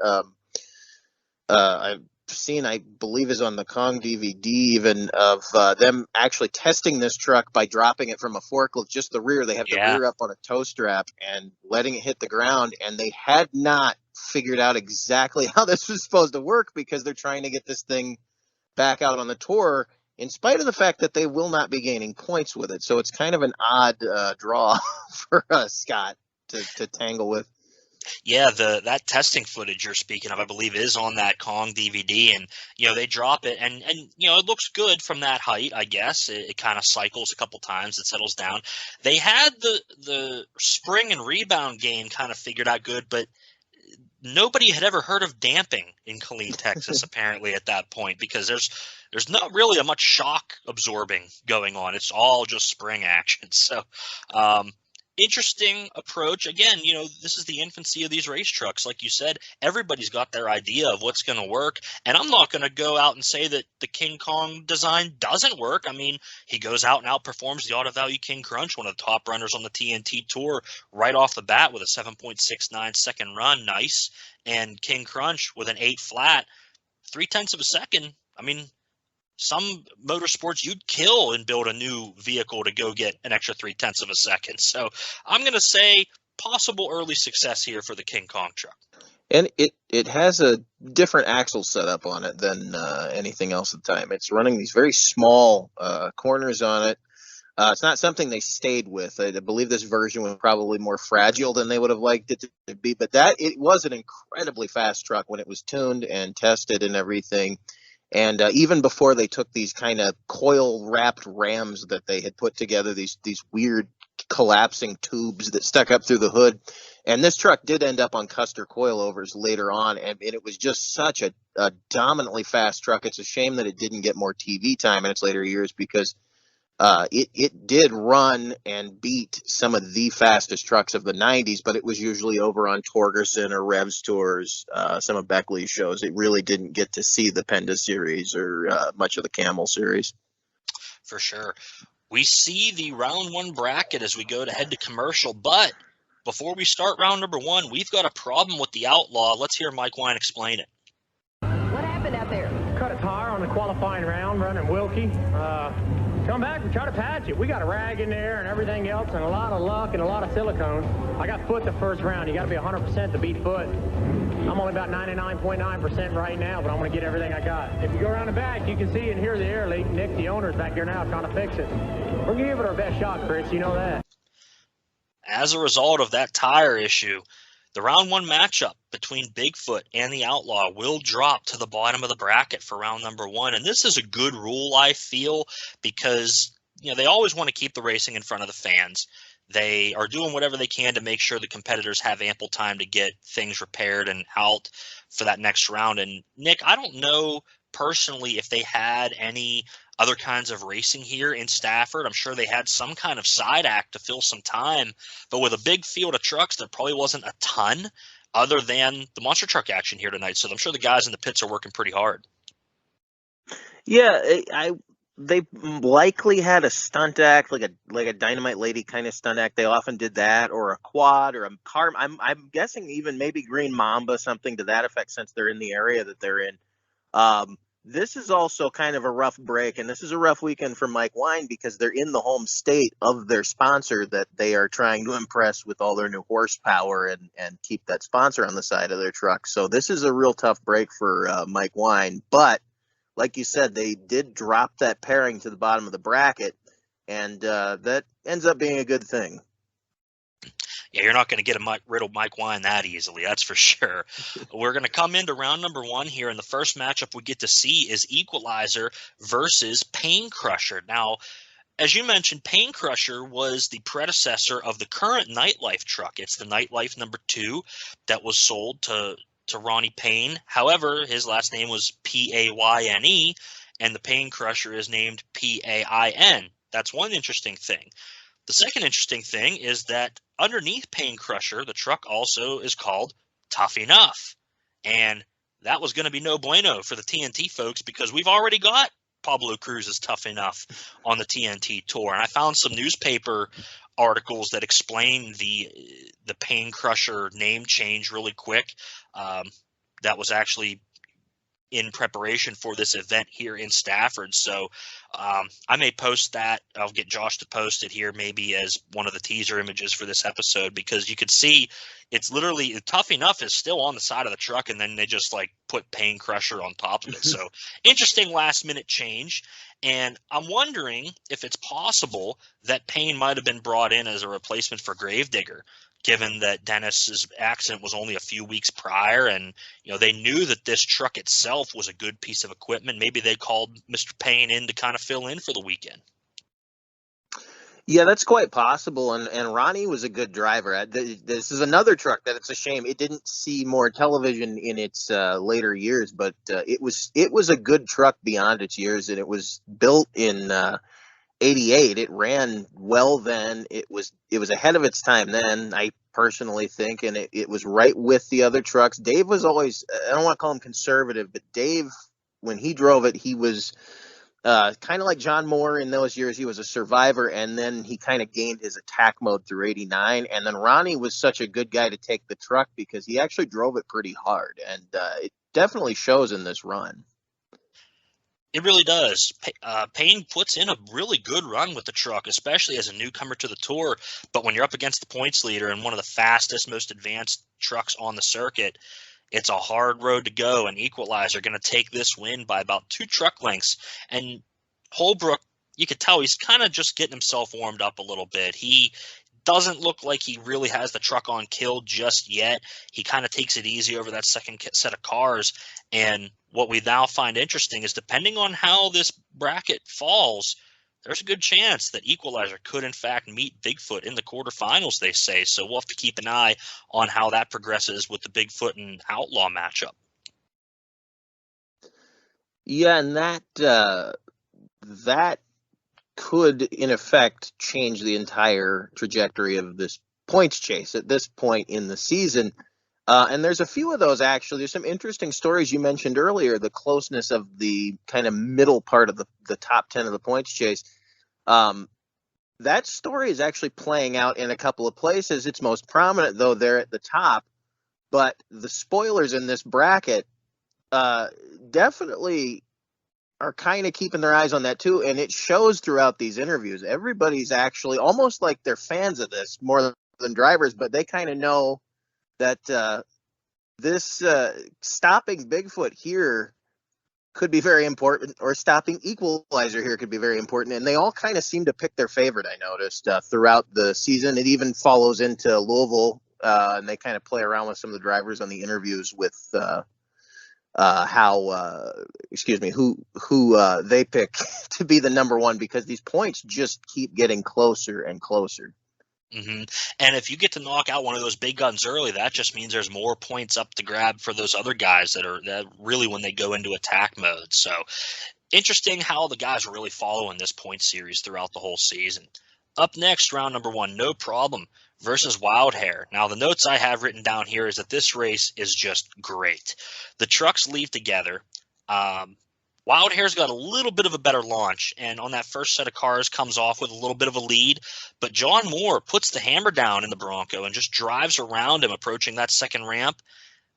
I've seen, I believe, is on the Kong DVD even, of them actually testing this truck by dropping it from a forklift, just the rear. They have the rear up on a tow strap and letting it hit the ground, and they had not figured out exactly how this was supposed to work, because they're trying to get this thing back out on the tour, in spite of the fact that they will not be gaining points with it. So it's kind of an odd draw for Scott to tangle with. Yeah, that testing footage you're speaking of, I believe, is on that Kong DVD, and they drop it, and it looks good from that height. I guess it kind of cycles a couple times, it settles down. They had the spring and rebound game kind of figured out good, but nobody had ever heard of damping in Killeen, Texas, apparently at that point, because there's not really a much shock absorbing going on. It's all just spring action. So interesting approach. Again, this is the infancy of these race trucks. Like you said, everybody's got their idea of what's going to work. And I'm not going to go out and say that the King Kong design doesn't work. I mean, he goes out and outperforms the Auto Value King Crunch, one of the top runners on the TNT Tour, right off the bat with a 7.69 second run. Nice. And King Crunch with an 8 flat, 0.3 of a second. I mean, some motorsports you'd kill and build a new vehicle to go get an extra 0.3 of a second. So I'm going to say possible early success here for the King Kong truck. And it has a different axle setup on it than anything else at the time. It's running these very small corners on it. It's not something they stayed with. I believe this version was probably more fragile than they would have liked it to be. But it was an incredibly fast truck when it was tuned and tested and everything. And even before they took these kind of coil-wrapped rams that they had put together, these weird collapsing tubes that stuck up through the hood. And this truck did end up on Custer coilovers later on, and it was just such a dominantly fast truck. It's a shame that it didn't get more TV time in its later years, because it did run and beat some of the fastest trucks of the 90s, but it was usually over on Torgerson or Revs Tours, some of Beckley's shows. It really didn't get to see the Penda series or much of the Camel series. For sure. We see the round 1 bracket as we go to head to commercial, but before we start round number 1, we've got a problem with the Outlaw. Let's hear Mike Wine explain it. What happened out there? Cut a tire on the qualifying round running Wilkie. Come back and try to patch it. We got a rag in there and everything else, and a lot of luck and a lot of silicone. I got Foot the first round. You got to be 100% to beat Foot. I'm only about 99.9% right now, but I'm going to get everything I got. If you go around the back, you can see and hear the air leak. Nick, the owner's back there now trying to fix it. We're going to give it our best shot, Chris. You know that. As a result of that tire issue, the round 1 matchup between Bigfoot and the Outlaw will drop to the bottom of the bracket for round number 1. And this is a good rule, I feel, because they always want to keep the racing in front of the fans. They are doing whatever they can to make sure the competitors have ample time to get things repaired and out for that next round. And Nick, I don't know personally if they had any other kinds of racing here in Stafford. I'm sure they had some kind of side act to fill some time, but with a big field of trucks, there probably wasn't a ton other than the monster truck action here tonight. So I'm sure the guys in the pits are working pretty hard. Yeah, they likely had a stunt act, like a Dynamite Lady kind of stunt act. They often did that, or a quad, or a car. I'm guessing even maybe Green Mamba, something to that effect, since they're in the area that they're in. This is also kind of a rough break, and this is a rough weekend for Mike Wine because they're in the home state of their sponsor that they are trying to impress with all their new horsepower and keep that sponsor on the side of their truck. So this is a real tough break for Mike Wine, but like you said, they did drop that pairing to the bottom of the bracket, and that ends up being a good thing. Yeah, you're not going to get rid of Mike Wine that easily, that's for sure. We're going to come into round number 1 here, and the first matchup we get to see is Equalizer versus Pain Crusher. Now, as you mentioned, Pain Crusher was the predecessor of the current Nightlife truck. It's the Nightlife number 2 that was sold to Ronnie Payne. However, his last name was Payne, and the Pain Crusher is named Pain. That's one interesting thing. The second interesting thing is that underneath Pain Crusher, the truck also is called Tough Enough. And that was going to be no bueno for the TNT folks because we've already got Pablo Cruz's Tough Enough on the TNT Tour. And I found some newspaper articles that explain the Pain Crusher name change really quick. That was actually in preparation for this event here in Stafford. So I may post that. I'll get Josh to post it here maybe as one of the teaser images for this episode, because you could see it's literally Tough Enough is still on the side of the truck, and then they just like put Pain Crusher on top of it. So interesting last minute change. And I'm wondering if it's possible that Pain might have been brought in as a replacement for Gravedigger, given that Dennis's accident was only a few weeks prior, and they knew that this truck itself was a good piece of equipment. Maybe they called Mr. Payne in to kind of fill in for the weekend. Yeah, that's quite possible, and Ronnie was a good driver. This is another truck that it's a shame it didn't see more television in its later years, but it was a good truck beyond its years, and it was built in 88. It ran well then. It was ahead of its time then, I personally think, and it was right with the other trucks. Dave was always, I don't want to call him conservative, but Dave, when he drove it, he was kind of like John Moore in those years. He was a survivor, and then he kind of gained his attack mode through 89. And then Ronnie was such a good guy to take the truck because he actually drove it pretty hard, and it definitely shows in this run. It really does. Payne puts in a really good run with the truck, especially as a newcomer to the tour. But when you're up against the points leader and one of the fastest, most advanced trucks on the circuit, it's a hard road to go. And Equalizer going to take this win by about 2 truck lengths. And Holbrook, you could tell he's kind of just getting himself warmed up a little bit. He doesn't look like he really has the truck on kill just yet. He kind of takes it easy over that second set of cars. And what we now find interesting is, depending on how this bracket falls, there's a good chance that Equalizer could in fact meet Bigfoot in the quarterfinals, they say. So we'll have to keep an eye on how that progresses with the Bigfoot and Outlaw matchup. Yeah, and that could in effect change the entire trajectory of this points chase at this point in the season. And there's a few of those, actually. There's some interesting stories you mentioned earlier, the closeness of the kind of middle part of the top 10 of the points chase. That story is actually playing out in a couple of places. It's most prominent, though, there at the top. But the spoilers in this bracket definitely are kind of keeping their eyes on that, too. And it shows throughout these interviews. Everybody's actually almost like they're fans of this more than drivers, but they kind of know that this stopping Bigfoot here could be very important, or stopping Equalizer here could be very important. And they all kind of seem to pick their favorite, I noticed, throughout the season. It even follows into Louisville, and they kind of play around with some of the drivers on the interviews with who they pick to be the number one, because these points just keep getting closer and closer. And if you get to knock out one of those big guns early, that just means there's more points up to grab for those other guys that really when they go into attack mode. So interesting how the guys are really following this point series throughout the whole season. Up next, round number 1, No Problem versus Wild Hair. Now, the notes I have written down here is that this race is just great. The trucks leave together. Wild Hair's got a little bit of a better launch, and on that first set of cars comes off with a little bit of a lead. But John Moore puts the hammer down in the Bronco and just drives around him approaching that second ramp.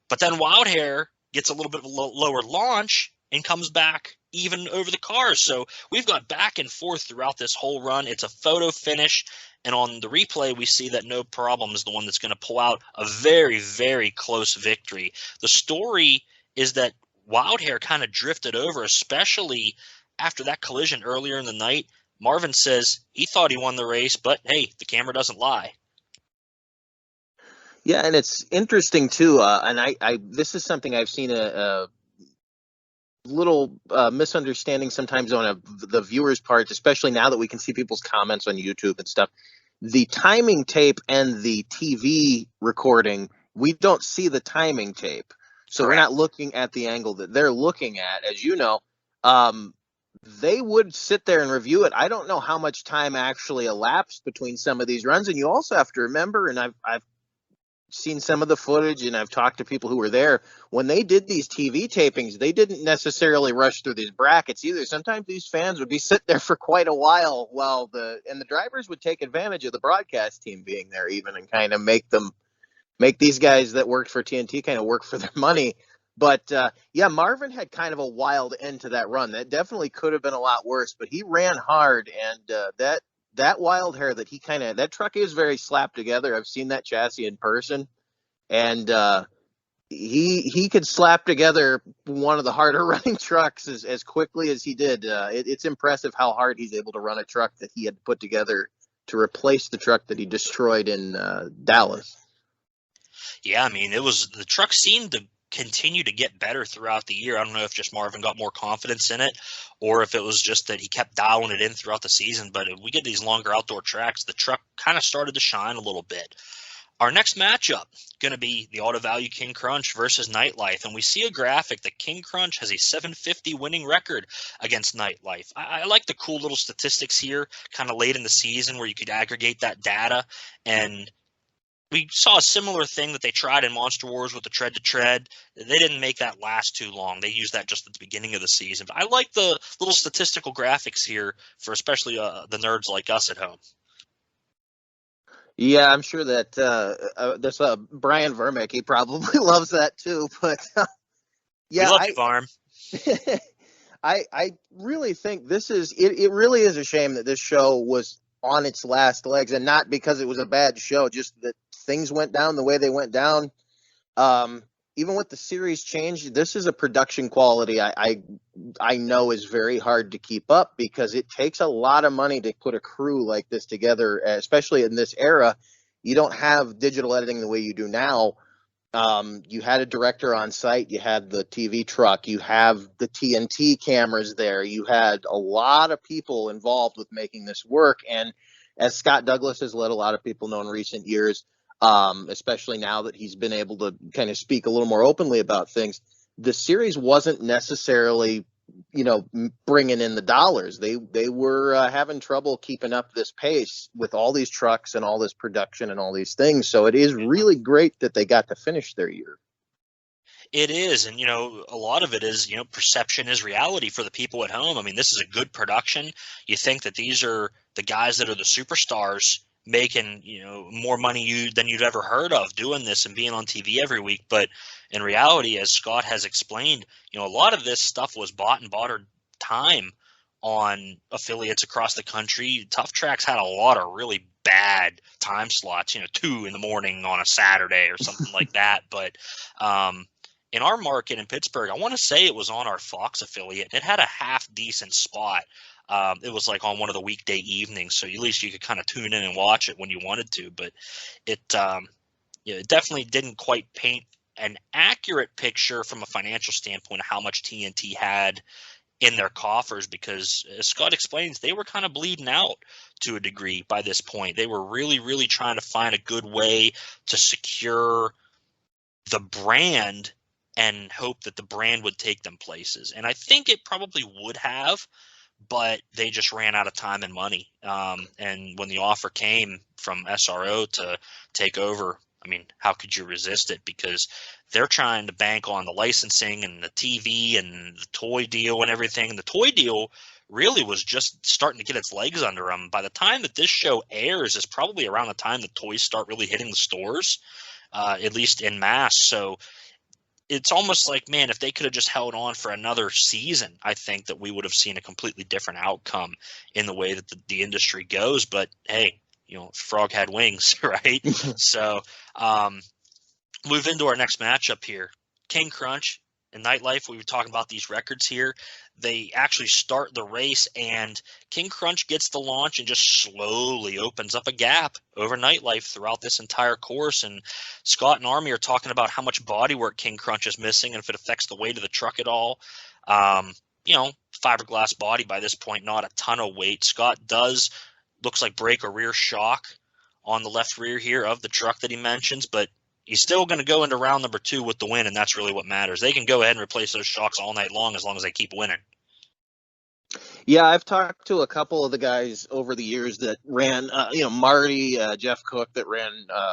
But then Wild Hair gets a little bit of a lower launch and comes back even over the cars. So we've got back and forth throughout this whole run. It's a photo finish. And on the replay, we see that No Problem is the one that's going to pull out a very, very close victory. The story is that Wild Hair kind of drifted over, especially after that collision earlier in the night. Marvin says he thought he won the race, but hey, the camera doesn't lie. Yeah, and it's interesting too. And I this is something I've seen a little misunderstanding sometimes on the viewers' parts, especially now that we can see people's comments on YouTube and stuff. The timing tape and the TV recording, we don't see the timing tape. So Correct. We're not looking at the angle that they're looking at. As you know, they would sit there and review it. I don't know how much time actually elapsed between some of these runs. And you also have to remember, and I've seen some of the footage and I've talked to people who were there, when they did these TV tapings, they didn't necessarily rush through these brackets either. Sometimes these fans would be sitting there for quite a while the drivers would take advantage of the broadcast team being there even and kind of make these guys that worked for TNT kind of work for their money. But yeah, Marvin had kind of a wild end to that run. That definitely could have been a lot worse, but he ran hard, and that Wild Hair that truck is very slapped together. I've seen that chassis in person, and he could slap together one of the harder running trucks as quickly as he did. It's impressive how hard he's able to run a truck that he had put together to replace the truck that he destroyed in Dallas. Yeah, I mean, the truck seemed to continue to get better throughout the year. I don't know if just Marvin got more confidence in it or if it was just that he kept dialing it in throughout the season. But if we get these longer outdoor tracks, the truck kind of started to shine a little bit. Our next matchup going to be the Auto Value King Crunch versus Nightlife. And we see a graphic that King Crunch has a 750 winning record against Nightlife. I like the cool little statistics here kind of late in the season where you could aggregate that data. And we saw a similar thing that they tried in Monster Wars with the tread to tread. They didn't make that last too long. They used that just at the beginning of the season. But I like the little statistical graphics here for especially the nerds like us at home. Yeah, I'm sure that there's Brian Vermick. He probably loves that too. But yeah, we love you, Varm. I really think this is it really is a shame that this show was on its last legs, and not because it was a bad show, just that things went down the way they went down. Even with the series change, this is a production quality I know is very hard to keep up because it takes a lot of money to put a crew like this together, especially in this era. You don't have digital editing the way you do now. You had a director on site, you had the TV truck, you have the TNT cameras there, you had a lot of people involved with making this work. And as Scott Douglas has let a lot of people know in recent years, especially now that he's been able to kind of speak a little more openly about things, the series wasn't necessarily, bringing in the dollars. They were having trouble keeping up this pace with all these trucks and all this production and all these things. So it is really great that they got to finish their year. It is. And, a lot of it is, perception is reality for the people at home. I mean, this is a good production. You think that these are the guys that are the superstars making, more money than you'd ever heard of doing this and being on TV every week. But in reality, as Scott has explained, a lot of this stuff was bought and bartered time on affiliates across the country. Tough Tracks had a lot of really bad time slots, 2 in the morning on a Saturday or something like that. But in our market in Pittsburgh, I want to say it was on our Fox affiliate. It had a half decent spot. It was like on one of the weekday evenings, so at least you could kind of tune in and watch it when you wanted to. But it definitely didn't quite paint an accurate picture from a financial standpoint of how much TNT had in their coffers because, as Scott explains, they were kind of bleeding out to a degree by this point. They were really, really trying to find a good way to secure the brand and hope that the brand would take them places. And I think it probably would have, but they just ran out of time and money. And when the offer came from SRO to take over, I mean, how could you resist it? Because they're trying to bank on the licensing and the TV and the toy deal and everything. And the toy deal really was just starting to get its legs under them. By the time that this show airs is probably around the time the toys start really hitting the stores, at least en masse. So it's almost like, man, if they could have just held on for another season, I think that we would have seen a completely different outcome in the way that the industry goes. But hey, frog had wings, right? So move into our next matchup here. King Crunch and Nightlife, we were talking about these records here. They actually start the race, and King Crunch gets the launch and just slowly opens up a gap over Nightlife throughout this entire course. And Scott and Army are talking about how much bodywork King Crunch is missing and if it affects the weight of the truck at all. Fiberglass body by this point, not a ton of weight. Scott looks like break a rear shock on the left rear here of the truck that he mentions, but he's still going to go into round number 2 with the win, and that's really what matters. They can go ahead and replace those shocks all night long as they keep winning. Yeah, I've talked to a couple of the guys over the years that ran, Marty, Jeff Cook, that ran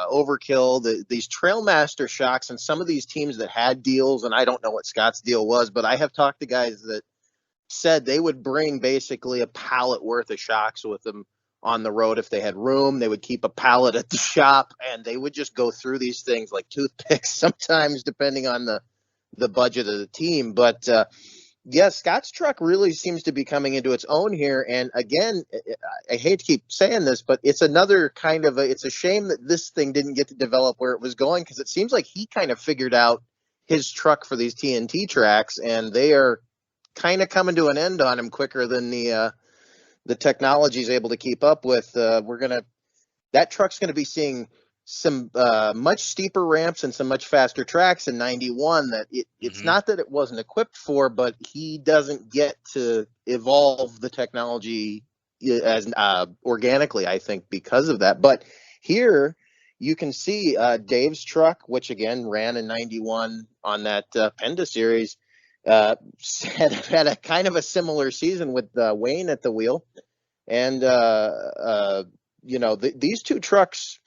Overkill, these Trailmaster shocks, and some of these teams that had deals, and I don't know what Scott's deal was, but I have talked to guys that said they would bring basically a pallet worth of shocks with them on the road if they had room. They would keep a pallet at the shop, and they would just go through these things like toothpicks sometimes, depending on the budget of the team. But Scott's truck really seems to be coming into its own here. And again, I hate to keep saying this, but it's another kind of it's a shame that this thing didn't get to develop where it was going, because it seems like he kind of figured out his truck for these TNT tracks, and they are kind of coming to an end on him quicker than the technology is able to keep up with. That truck's going to be seeing some much steeper ramps and some much faster tracks in 91 that it's not that it wasn't equipped for, but he doesn't get to evolve the technology as organically, I think, because of that. But here you can see Dave's truck, which again ran in 91 on that Penda series, had a kind of a similar season with Wayne at the wheel. And, these two trucks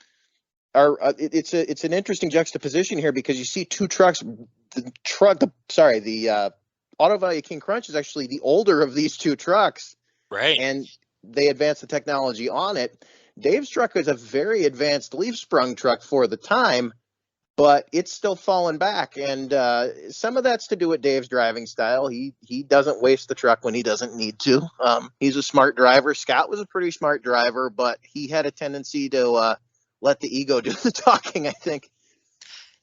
are, it's an interesting juxtaposition here, because you see two trucks, the Auto Value King Crunch is actually the older of these two trucks. Right. And they advanced the technology on it. Dave's truck is a very advanced leaf sprung truck for the time, but it's still falling back. And some of that's to do with Dave's driving style. He doesn't waste the truck when he doesn't need to. He's a smart driver. Scott was a pretty smart driver, but he had a tendency to let the ego do the talking, I think.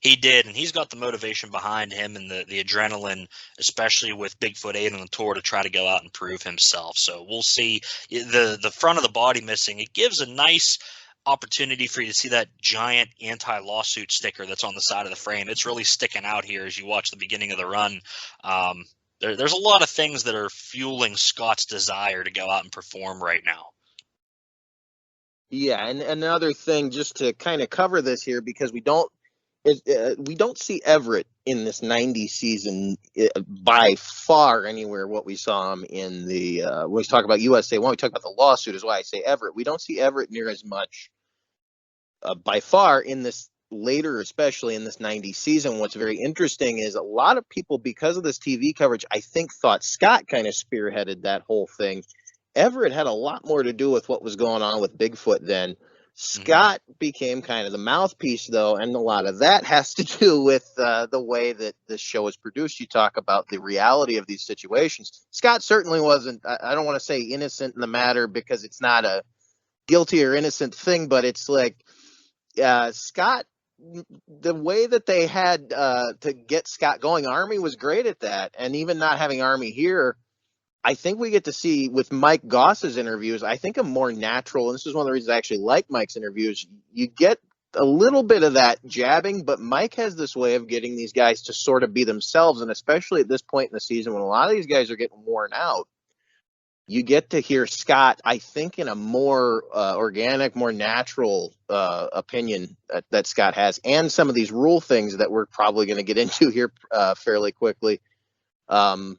He did, and he's got the motivation behind him and the adrenaline, especially with Bigfoot 8 on the tour, to try to go out and prove himself. So we'll see. The front of the body missing, it gives a nice opportunity for you to see that giant anti-lawsuit sticker that's on the side of the frame. It's really sticking out here as you watch the beginning of the run. There's a lot of things that are fueling Scott's desire to go out and perform right now. Yeah, and another thing, just to kind of cover this here, because we don't see Everett in this 90 season by far anywhere what we saw him in the when we talk about USA. When we talk about the lawsuit is why I say Everett. We don't see Everett near as much by far in this later, especially in this 90 season. What's very interesting is a lot of people, because of this TV coverage, I think thought Scott kind of spearheaded that whole thing. Everett had a lot more to do with what was going on with Bigfoot then. Scott became kind of the mouthpiece, though, and a lot of that has to do with the way that this show is produced. You talk about the reality of these situations. Scott certainly wasn't, I don't want to say innocent in the matter, because it's not a guilty or innocent thing, but it's like Scott, the way that they had to get Scott going, Army was great at that. And even not having Army here, I think we get to see with Mike Goss's interviews, I think a more natural, and this is one of the reasons I actually like Mike's interviews, you get a little bit of that jabbing, but Mike has this way of getting these guys to sort of be themselves. And especially at this point in the season, when a lot of these guys are getting worn out, you get to hear Scott, I think, in a more organic, more natural opinion that Scott has, and some of these rule things that we're probably going to get into here fairly quickly. I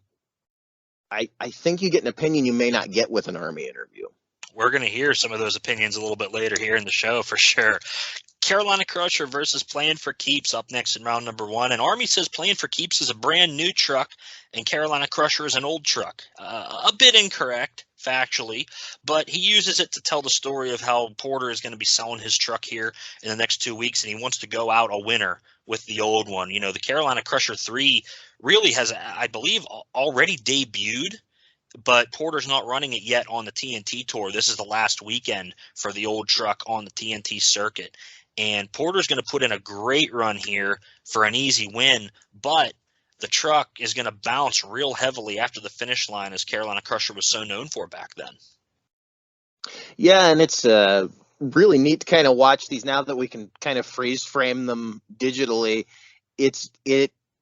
think you get an opinion you may not get with an Army interview. We're going to hear some of those opinions a little bit later here in the show for sure. Carolina Crusher versus Playing for Keeps up next in round number 1. And Army says Playing for Keeps is a brand new truck and Carolina Crusher is an old truck. A bit incorrect, factually, but he uses it to tell the story of how Porter is going to be selling his truck here in the next 2 weeks, and he wants to go out a winner with the old one. You know, the Carolina Crusher 3 really has, I believe, already debuted, but Porter's not running it yet on the TNT Tour. This is the last weekend for the old truck on the TNT circuit. And Porter's going to put in a great run here for an easy win, but the truck is going to bounce real heavily after the finish line, as Carolina Crusher was so known for back then. Yeah, and it's really neat to kind of watch these now that we can kind of freeze frame them digitally.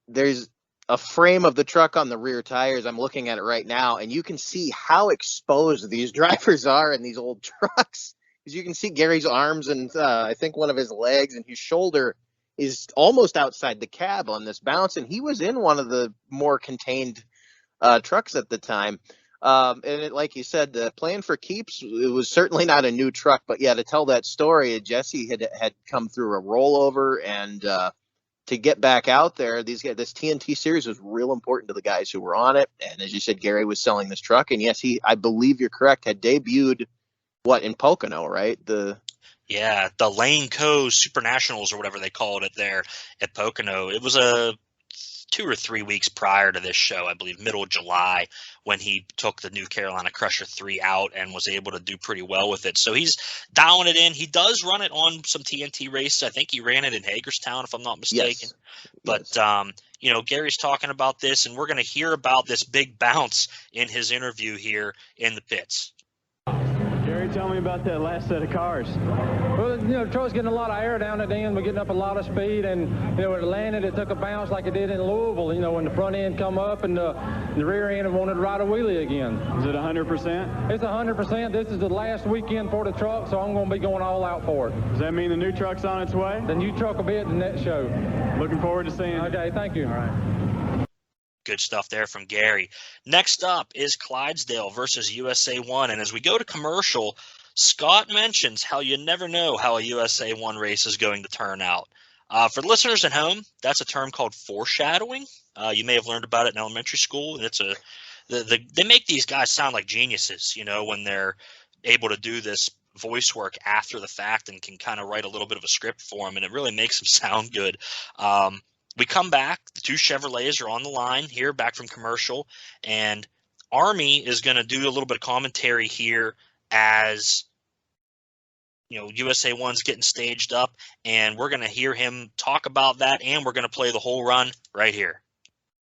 There's a frame of the truck on the rear tires. I'm looking at it right now, and you can see how exposed these drivers are in these old trucks. As you can see, Gary's arms and I think one of his legs and his shoulder is almost outside the cab on this bounce, and he was in one of the more contained trucks at the time. Like you said, Playing for Keeps, it was certainly not a new truck, but yeah, to tell that story, Jesse had come through a rollover, and to get back out there, this TNT series was real important to the guys who were on it. And as you said, Gary was selling this truck, and yes, I believe you're correct, had debuted in Pocono, right? The Lane Co. Super Nationals or whatever they called it there at Pocono. It was 2 or 3 weeks prior to this show, I believe, middle of July, when he took the new Carolina Crusher 3 out and was able to do pretty well with it. So he's dialing it in. He does run it on some TNT races. I think he ran it in Hagerstown, if I'm not mistaken. Yes. But, Gary's talking about this, and we're going to hear about this big bounce in his interview here in the pits. Gary, tell me about that last set of cars. Well, the truck's getting a lot of air down at the end. We're getting up a lot of speed, and, when it landed, it took a bounce like it did in Louisville, when the front end come up and the rear end wanted to ride a wheelie again. Is it 100%? It's 100%. This is the last weekend for the truck, so I'm going to be going all out for it. Does that mean the new truck's on its way? The new truck will be at the next show. Looking forward to seeing it. Okay, thank you. All right. Good stuff there from Gary. Next up is Clydesdale versus USA 1. And as we go to commercial, Scott mentions how you never know how a USA 1 race is going to turn out. For the listeners at home, that's a term called foreshadowing. You may have learned about it in elementary school. And they make these guys sound like geniuses, when they're able to do this voice work after the fact and can kind of write a little bit of a script for them. And it really makes them sound good. We come back. The 2 Chevrolets are on the line here, back from commercial, and Army is going to do a little bit of commentary here as USA 1's getting staged up, and we're going to hear him talk about that, and we're going to play the whole run right here.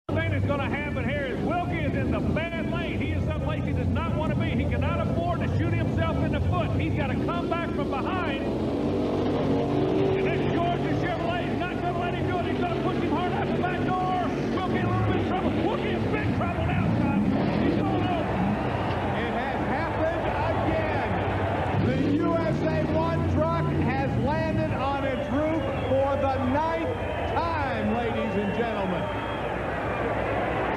The thing that's going to happen here is Wilkie is in the bad lane. He is someplace he does not want to be. He cannot afford to shoot himself in the foot. He's got to come back from behind. And this Georgia Chevrolet is not going to let him do it. He's going to push him hard out the back door. Wilkie in a little bit of trouble. Wilkie is big trouble now, Scott. He's going over. It has happened again. The USA 1 truck has landed on its roof for the 9th time, ladies and gentlemen.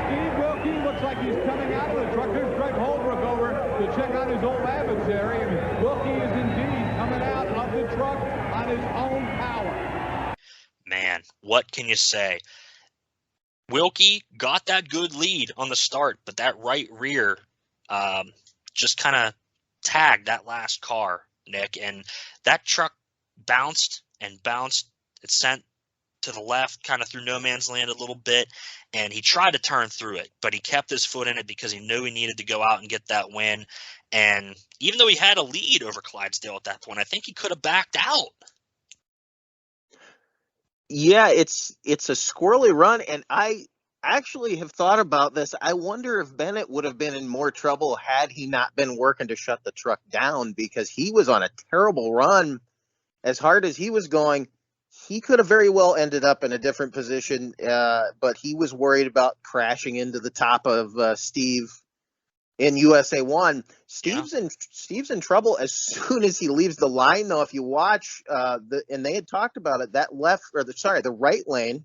Steve Wilkie looks like he's coming out of the truck. There's Greg Holbrook over to check on his old adversary, and Wilkie is indeed coming out of the truck on his own power. Man, what can you say? Wilkie got that good lead on the start, but that right rear just kind of tagged that last car, Nick, and that truck bounced and bounced. It sent to the left, kind of through no man's land a little bit, and he tried to turn through it, but he kept his foot in it because he knew he needed to go out and get that win. And even though he had a lead over Clydesdale at that point, I think he could have backed out. Yeah, it's a squirrely run, and I actually have thought about this. I wonder if Bennett would have been in more trouble had he not been working to shut the truck down, because he was on a terrible run as hard as he was going, he could have very well ended up in a different position, but he was worried about crashing into the top of Steve in USA 1. Steve's in trouble as soon as he leaves the line, though. If you watch, and they had talked about it, that the right lane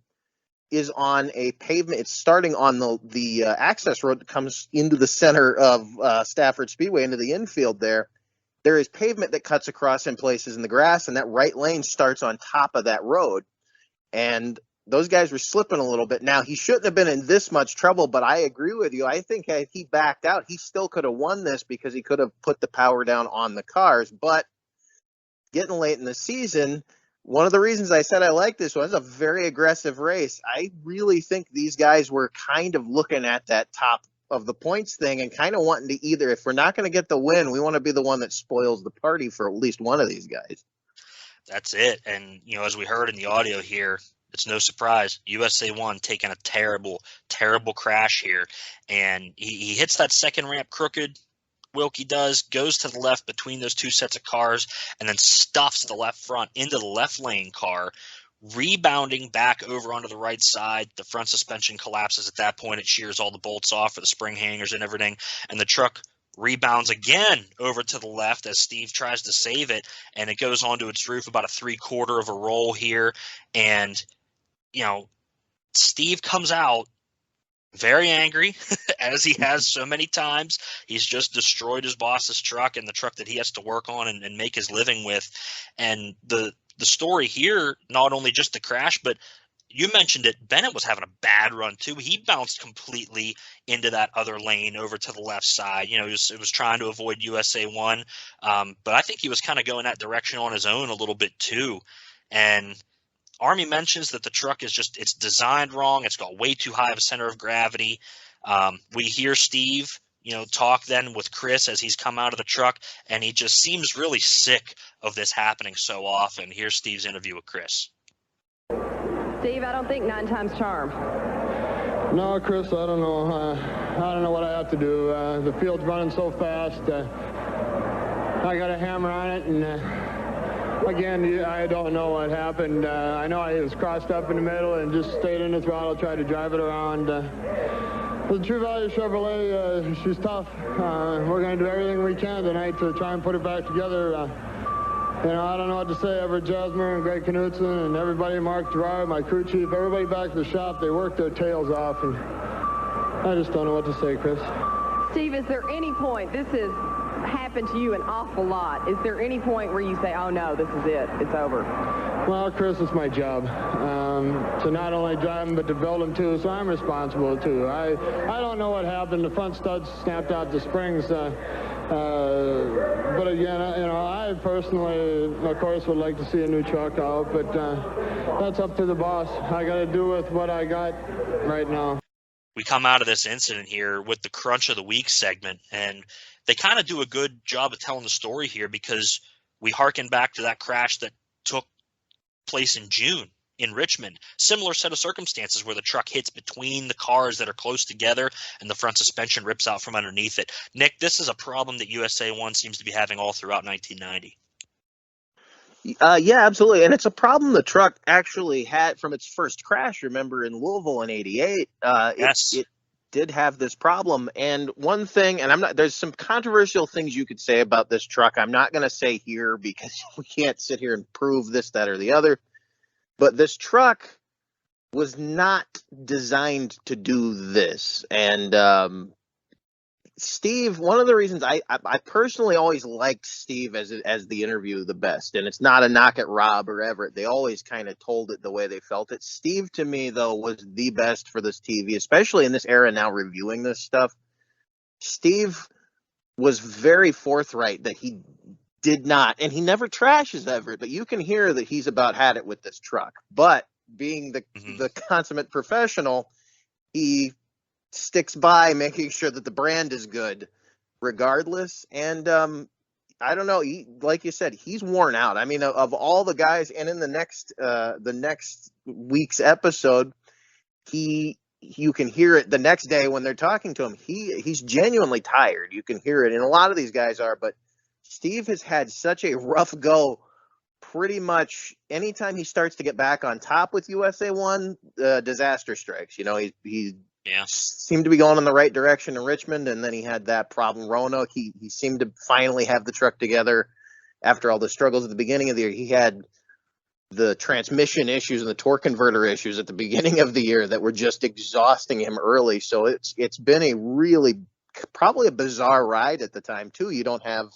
is on a pavement. It's starting on the access road that comes into the center of Stafford Speedway, into the infield there. There is pavement that cuts across in places in the grass, and that right lane starts on top of that road. And those guys were slipping a little bit. Now, he shouldn't have been in this much trouble, but I agree with you. I think if he backed out, he still could have won this because he could have put the power down on the cars. But getting late in the season, one of the reasons I said I like this was a very aggressive race. I really think these guys were kind of looking at that top of the points thing and kind of wanting to either, if we're not going to get the win, we want to be the one that spoils the party for at least one of these guys. That's it. And, as we heard in the audio here, it's no surprise. USA 1 taking a terrible, terrible crash here. And he hits that second ramp crooked. Wilkie does, goes to the left between those two sets of cars, and then stuffs the left front into the left lane car, rebounding back over onto the right side. The front suspension collapses at that point. It shears all the bolts off for the spring hangers and everything. And the truck rebounds again over to the left as Steve tries to save it. And it goes onto its roof about a 3/4 of a roll here. And, Steve comes out very angry, as he has so many times. He's just destroyed his boss's truck and the truck that he has to work on and make his living with. And the story here, not only just the crash, but you mentioned it, Bennett was having a bad run too. He bounced completely into that other lane over to the left side. It was trying to avoid USA 1, but I think he was kind of going that direction on his own a little bit too. And Army mentions that the truck it's designed wrong. It's got way too high of a center of gravity. We hear Steve talk then with Chris as he's come out of the truck, and he just seems really sick of this happening so often. Here's Steve's interview with Chris. Steve, I don't think 9 times charm. No, Chris, I don't know. I don't know what I have to do. The field's running so fast. I got a hammer on it, and again, I don't know what happened. I know I was crossed up in the middle and just stayed in the throttle, tried to drive it around. The True Value Chevrolet, she's tough. We're going to do everything we can tonight to try and put it back together. I don't know what to say. Everett Jasmer and Greg Knutson and everybody, Mark Gerard, my crew chief, everybody back at the shop, they worked their tails off, and I just don't know what to say, Chris. Steve, is there any point, this has happened to you an awful lot, is there any point where you say, oh no, this is it, it's over? Well, Chris, it's my job to not only drive them, but to build them too, so I'm responsible too. I don't know what happened. The front studs snapped out the springs. But again, I personally, of course, would like to see a new truck out, but that's up to the boss. I got to do with what I got right now. We come out of this incident here with the Crunch of the Week segment, and they kind of do a good job of telling the story here because we harken back to that crash that took place in June in Richmond. Similar set of circumstances where the truck hits between the cars that are close together and the front suspension rips out from underneath it. Nick, this is a problem that USA 1 seems to be having all throughout 1990. Yeah, absolutely. And it's a problem the truck actually had from its first crash, remember, in Louisville in 88. Yes. It did have this problem. And one thing, and there's some controversial things you could say about this truck. I'm not going to say here because we can't sit here and prove this, that, or the other. But this truck was not designed to do this. And Steve, one of the reasons I personally always liked Steve as the interview the best, and it's not a knock at Rob or Everett. They always kind of told it the way they felt it. Steve, to me, though, was the best for this TV, especially in this era now reviewing this stuff. Steve was very forthright that he did not, and he never trashes Everett, but you can hear that he's about had it with this truck. But being the consummate professional, he sticks by making sure that the brand is good regardless. And I don't know, like you said, he's worn out. I mean, of all the guys, and in the next week's episode, you can hear it the next day when they're talking to him. He's genuinely tired. You can hear it, and a lot of these guys are, but Steve has had such a rough go pretty much anytime he starts to get back on top with USA One, disaster strikes. You know, he seemed to be going in the right direction in Richmond, and then he had that problem Roanoke. He seemed to finally have the truck together after all the struggles at the beginning of the year. He had the transmission issues and the torque converter issues at the beginning of the year that were just exhausting him early. So it's been a really probably a bizarre ride at the time too. You don't have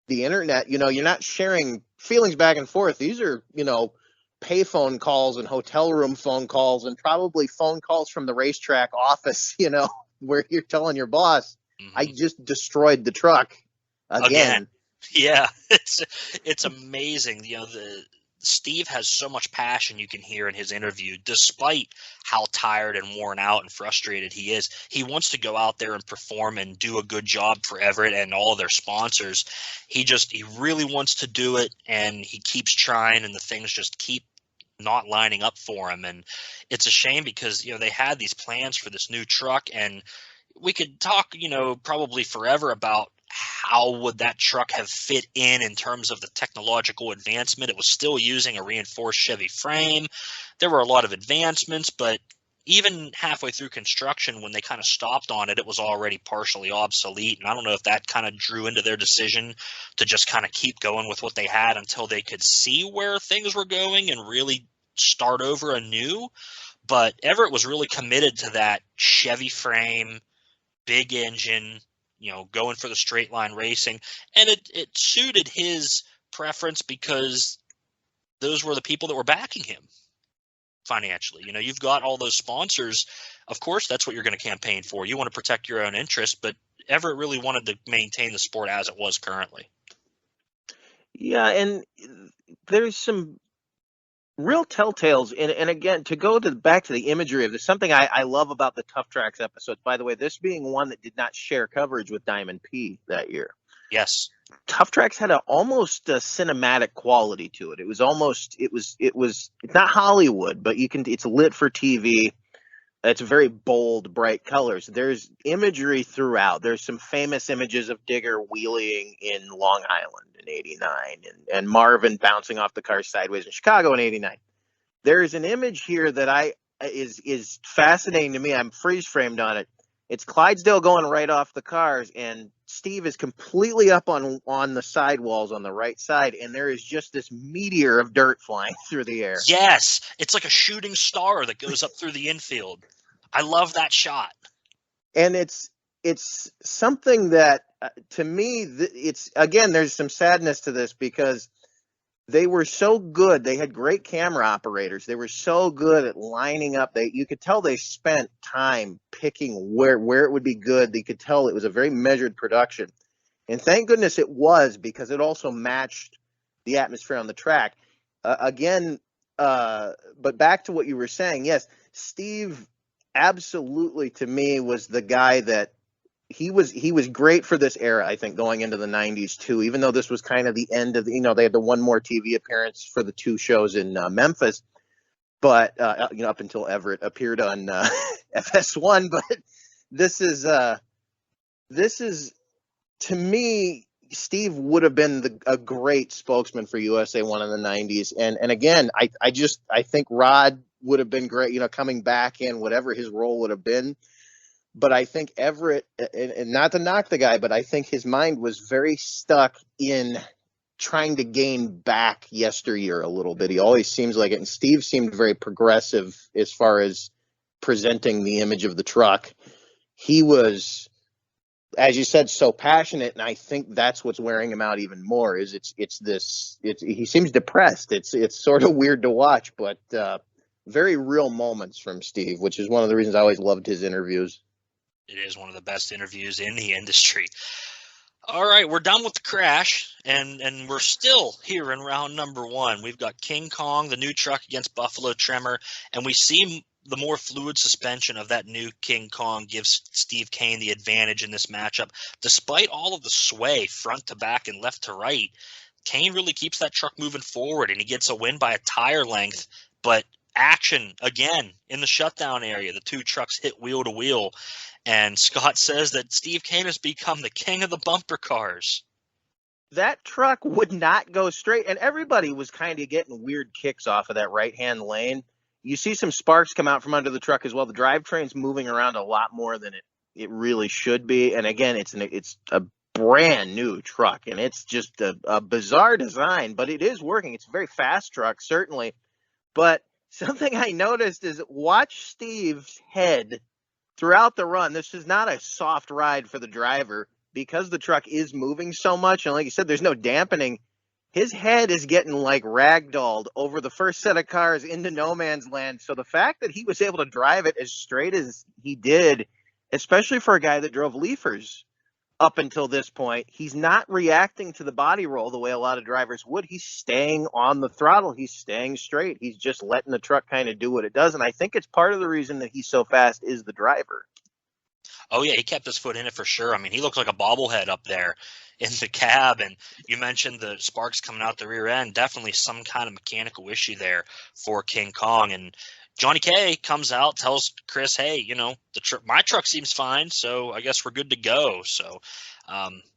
the internet, you know, you're not sharing feelings back and forth. These are, you know, payphone calls and hotel room phone calls and probably phone calls from the racetrack office, you know, where you're telling your boss, I just destroyed the truck again. Yeah, it's amazing. You know, Steve has so much passion, you can hear in his interview, despite how tired and worn out and frustrated he is. He wants to go out there and perform and do a good job for Everett and all of their sponsors. He really wants to do it, and he keeps trying, and the things just keep not lining up for him. And it's a shame because, you know, they had these plans for this new truck, and we could talk, you know, probably forever about how would that truck have fit in terms of the technological advancement. It was still using a reinforced Chevy frame. There were a lot of advancements, but even halfway through construction, when they kind of stopped on it, it was already partially obsolete. And I don't know if that kind of drew into their decision to just kind of keep going with what they had until they could see where things were going and really start over anew. But Everett was really committed to that Chevy frame, big engine, you know, going for the straight line racing. And it suited his preference because those were the people that were backing him financially. You know, you've got all those sponsors. Of course, that's what you're going to campaign for. You want to protect your own interests, but Everett really wanted to maintain the sport as it was currently. Yeah, and there's some real telltales, and again, to go back to the imagery of this, something I love about the Tough Tracks episodes, by the way, this being one that did not share coverage with Diamond P that year. Yes. Tough Tracks had almost a cinematic quality to it. It was it's not Hollywood, but it's lit for TV. It's very bold, bright colors. There's imagery throughout. There's some famous images of Digger wheeling in Long Island in '89 and Marvin bouncing off the car sideways in Chicago in '89. There's an image here that is fascinating to me. I'm freeze framed on it. It's Clydesdale going right off the cars, and Steve is completely up on the sidewalls on the right side, and there is just this meteor of dirt flying through the air. Yes, it's like a shooting star that goes up through the infield. I love that shot. And it's something that, to me, it's, again, there's some sadness to this because they were so good. They had great camera operators. They were so good at lining up. You could tell they spent time picking where it would be good. You could tell it was a very measured production. And thank goodness it was, because it also matched the atmosphere on the track. But back to what you were saying, yes, Steve absolutely, to me, was the guy that he was great for this era, I think, going into the 90s too, even though this was kind of the end of they had the one more TV appearance for the two shows in Memphis, but up until Everett appeared on FS1. But this is to me, Steve would have been a great spokesman for USA One in the 90s. And again, I think Rod would have been great, coming back in, whatever his role would have been. But I think Everett, and not to knock the guy, but I think his mind was very stuck in trying to gain back yesteryear a little bit. He always seems like it. And Steve seemed very progressive as far as presenting the image of the truck. He was, as you said, so passionate. And I think that's what's wearing him out even more is he seems depressed. It's sort of weird to watch, but very real moments from Steve, which is one of the reasons I always loved his interviews. It is one of the best interviews in the industry. All right, we're done with the crash, and we're still here in round number one. We've got King Kong, the new truck, against Buffalo Tremor, and we see the more fluid suspension of that new King Kong gives Steve Kane the advantage in this matchup. Despite all of the sway front to back and left to right, Kane really keeps that truck moving forward, and he gets a win by a tire length, but action again in the shutdown area. The two trucks hit wheel to wheel. And Scott says that Steve Kane has become the king of the bumper cars. that truck would not go straight, and everybody was kind of getting weird kicks off of that right-hand lane. You see some sparks come out from under the truck as well. The drivetrain's moving around a lot more than it really should be. And again, it's a brand new truck, and it's just a bizarre design, but it is working. It's a very fast truck, certainly. But something I noticed is watch Steve's head throughout the run. This is not a soft ride for the driver. Because the truck is moving so much, and like you said, there's no dampening, his head is getting like ragdolled over the first set of cars into no man's land. So the fact that he was able to drive it as straight as he did, especially for a guy that drove Leafers up until this point, he's not reacting to the body roll the way a lot of drivers would. He's staying on the throttle. He's staying straight. He's just letting the truck kind of do what it does. And I think it's part of the reason that he's so fast is the driver. Oh, yeah, he kept his foot in it for sure. I mean, he looks like a bobblehead up there in the cab. And you mentioned the sparks coming out the rear end. Definitely some kind of mechanical issue there for King Kong. And Johnny K comes out, tells Chris, hey, you know, my truck seems fine, so I guess we're good to go. So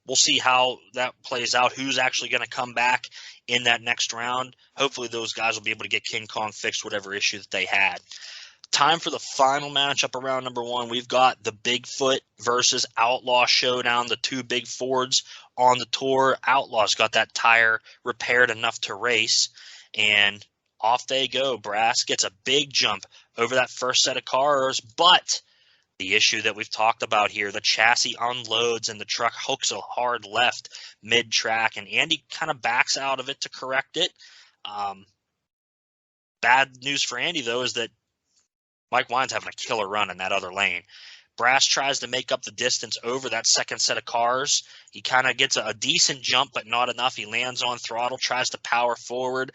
we'll see how that plays out, who's actually going to come back in that next round. Hopefully those guys will be able to get King Kong fixed whatever issue that they had. Time for the final matchup around number one. We've got the Bigfoot versus Outlaw showdown, the two big Fords on the tour. Outlaw's got that tire repaired enough to race, and off they go. Brass gets a big jump over that first set of cars, but the issue that we've talked about here, the chassis unloads and the truck hooks a hard left mid-track, and Andy kind of backs out of it to correct it. Bad news for Andy, though, is that Mike Wine's having a killer run in that other lane. Brass tries to make up the distance over that second set of cars. He kind of gets a decent jump, but not enough. He lands on throttle, tries to power forward,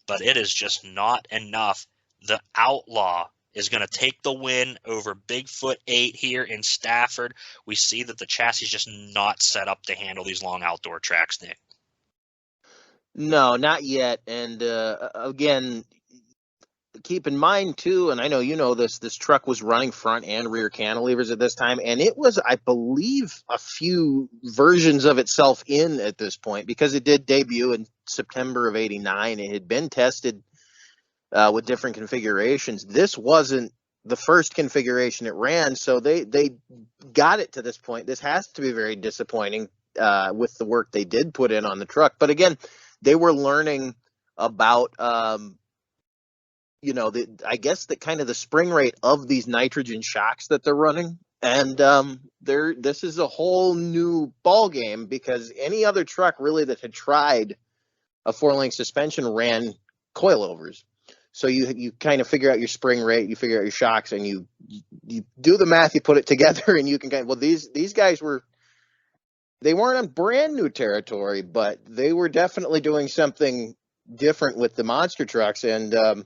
but it is just not enough. The Outlaw is going to take the win over Bigfoot 8 here in Stafford. We see that the chassis is just not set up to handle these long outdoor tracks, Nick. No, not yet. And again, keep in mind too, and I know you know this truck was running front and rear cantilevers at this time, and it was, I believe, a few versions of itself in at this point, because it did debut in September of '89. It had been tested with different configurations. This wasn't the first configuration it ran, so they got it to this point. This has to be very disappointing with the work they did put in on the truck. But again, they were learning about I guess the kind of the spring rate of these nitrogen shocks that they're running. And this is a whole new ball game, because any other truck really that had tried a 4-link suspension ran coilovers. So you kind of figure out your spring rate, you figure out your shocks, and you do the math, you put it together, and you can kind of, well, these guys they weren't on brand new territory, but they were definitely doing something different with the monster trucks. And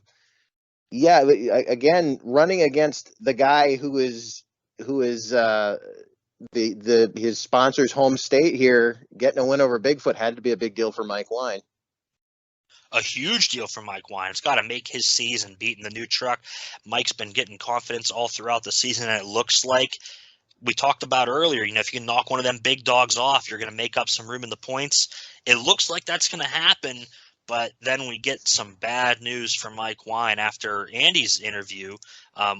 yeah, again, running against the guy who is his sponsor's home state here, getting a win over Bigfoot had to be a big deal for Mike Wine. A huge deal for Mike Wine. It's got to make his season beating the new truck. Mike's been getting confidence all throughout the season, and it looks like we talked about earlier, if you can knock one of them big dogs off, you're going to make up some room in the points. It looks like that's going to happen. But then we get some bad news from Mike Wine after Andy's interview.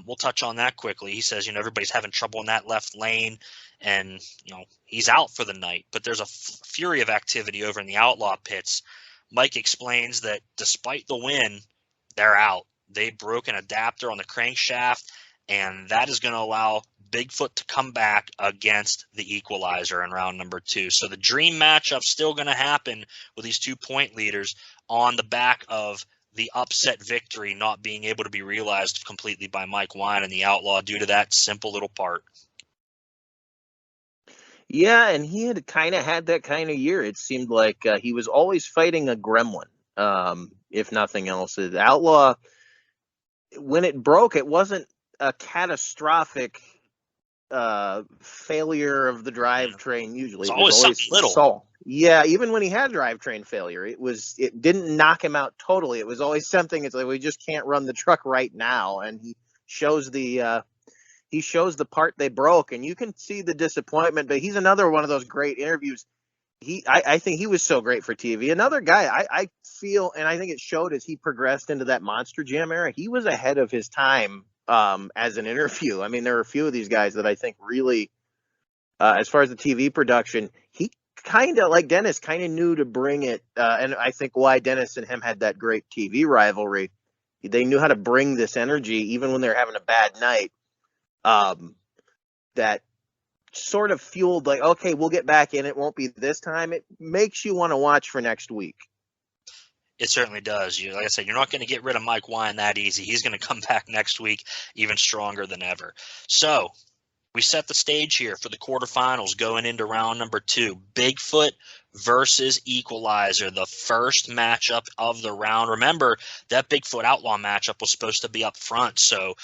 We'll touch on that quickly. He says, everybody's having trouble in that left lane, and, he's out for the night. But there's a fury of activity over in the Outlaw pits. Mike explains that despite the win, they're out. They broke an adapter on the crankshaft, and that is going to allow Bigfoot to come back against the Equalizer in round number 2. So the dream matchup still going to happen with these 2-point leaders on the back of the upset victory not being able to be realized completely by Mike Wine and the Outlaw due to that simple little part. Yeah, and he had had that kind of year. It seemed like he was always fighting a gremlin, if nothing else. The Outlaw, when it broke, it wasn't a catastrophic failure of the drivetrain. Usually, it was always something little. Yeah, even when he had drivetrain failure, it didn't knock him out totally. It was always something. It's like, we just can't run the truck right now, and he shows the part they broke, and you can see the disappointment. But he's another one of those great interviews. I think he was so great for TV. Another guy I feel, and I think it showed as he progressed into that Monster Jam era, he was ahead of his time as an interview. I mean, there are a few of these guys that I think really, as far as the TV production, he kind of, like Dennis, kind of knew to bring it. And I think why Dennis and him had that great TV rivalry, they knew how to bring this energy, even when they're having a bad night, that sort of fueled like, okay, we'll get back in. It won't be this time. It makes you want to watch for next week. It certainly does. Like I said, you're not going to get rid of Mike Wine that easy. He's going to come back next week even stronger than ever. So we set the stage here for the quarterfinals going into round number 2. Bigfoot versus Equalizer, the first matchup of the round. Remember, that Bigfoot Outlaw matchup was supposed to be up front, so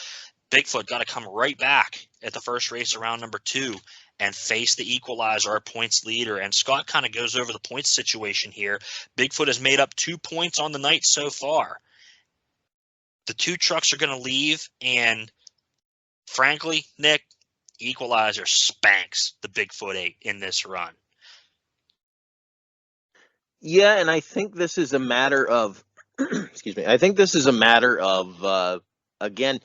Bigfoot got to come right back at the first race of round number 2 and face the Equalizer, our points leader. And Scott kind of goes over the points situation here. Bigfoot has made up 2 points on the night so far. The 2 trucks are going to leave, and frankly, Nick, Equalizer spanks the Bigfoot 8 in this run. Yeah, and I think this is a matter of, excuse me, I think this is a matter of, again,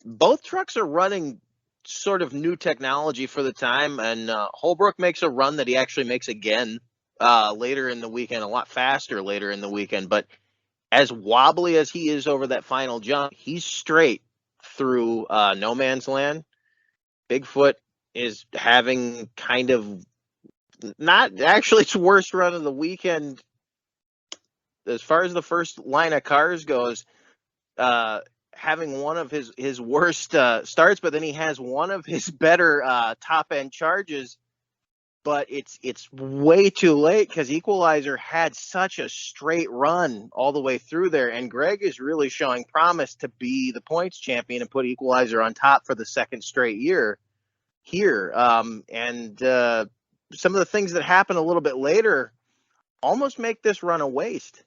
both trucks are running sort of new technology for the time, and Holbrook makes a run that he actually makes again later in the weekend, a lot faster later in the weekend. But as wobbly as he is over that final jump, he's straight through no man's land. Bigfoot is having kind of not actually its worst run of the weekend as far as the first line of cars goes. Having one of his worst starts, but then he has one of his better top-end charges. But it's way too late because Equalizer had such a straight run all the way through there, and Greg is really showing promise to be the points champion and put Equalizer on top for the second straight year here. And some of the things that happen a little bit later almost make this run a waste.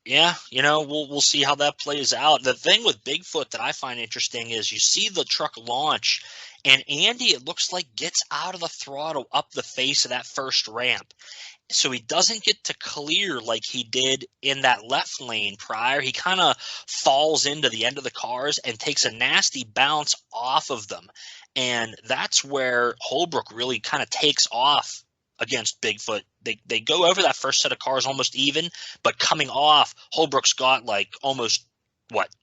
Yeah, we'll see how that plays out. The thing with Bigfoot that I find interesting is you see the truck launch, and Andy, it looks like, gets out of the throttle up the face of that first ramp. So he doesn't get to clear like he did in that left lane prior. He kind of falls into the end of the cars and takes a nasty bounce off of them. And that's where Holbrook really kind of takes off against Bigfoot. They go over that first set of cars almost even, but coming off, Holbrook's got like almost,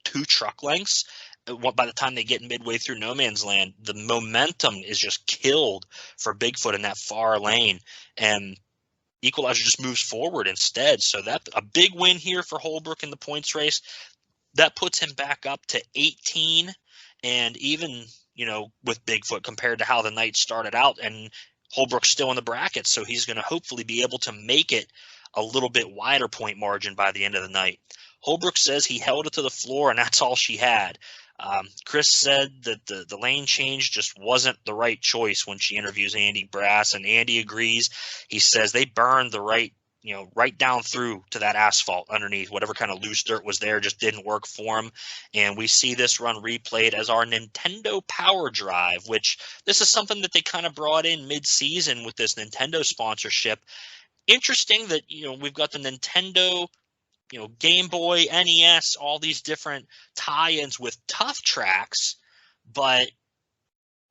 2 truck lengths. By the time they get midway through no man's land, the momentum is just killed for Bigfoot in that far lane, and Equalizer just moves forward instead. So that's a big win here for Holbrook in the points race. That puts him back up to 18, and even, with Bigfoot compared to how the night started out, and Holbrook's still in the bracket, so he's going to hopefully be able to make it a little bit wider point margin by the end of the night. Holbrook says he held it to the floor, and that's all she had. Chris said that the lane change just wasn't the right choice when she interviews Andy Brass, and Andy agrees. He says they burned the right down through to that asphalt underneath. Whatever kind of loose dirt was there just didn't work for him. And we see this run replayed as our Nintendo Power Drive, which this is something that they kind of brought in mid-season with this Nintendo sponsorship. Interesting that, we've got the Nintendo, Game Boy, NES, all these different tie-ins with Tough Tracks, but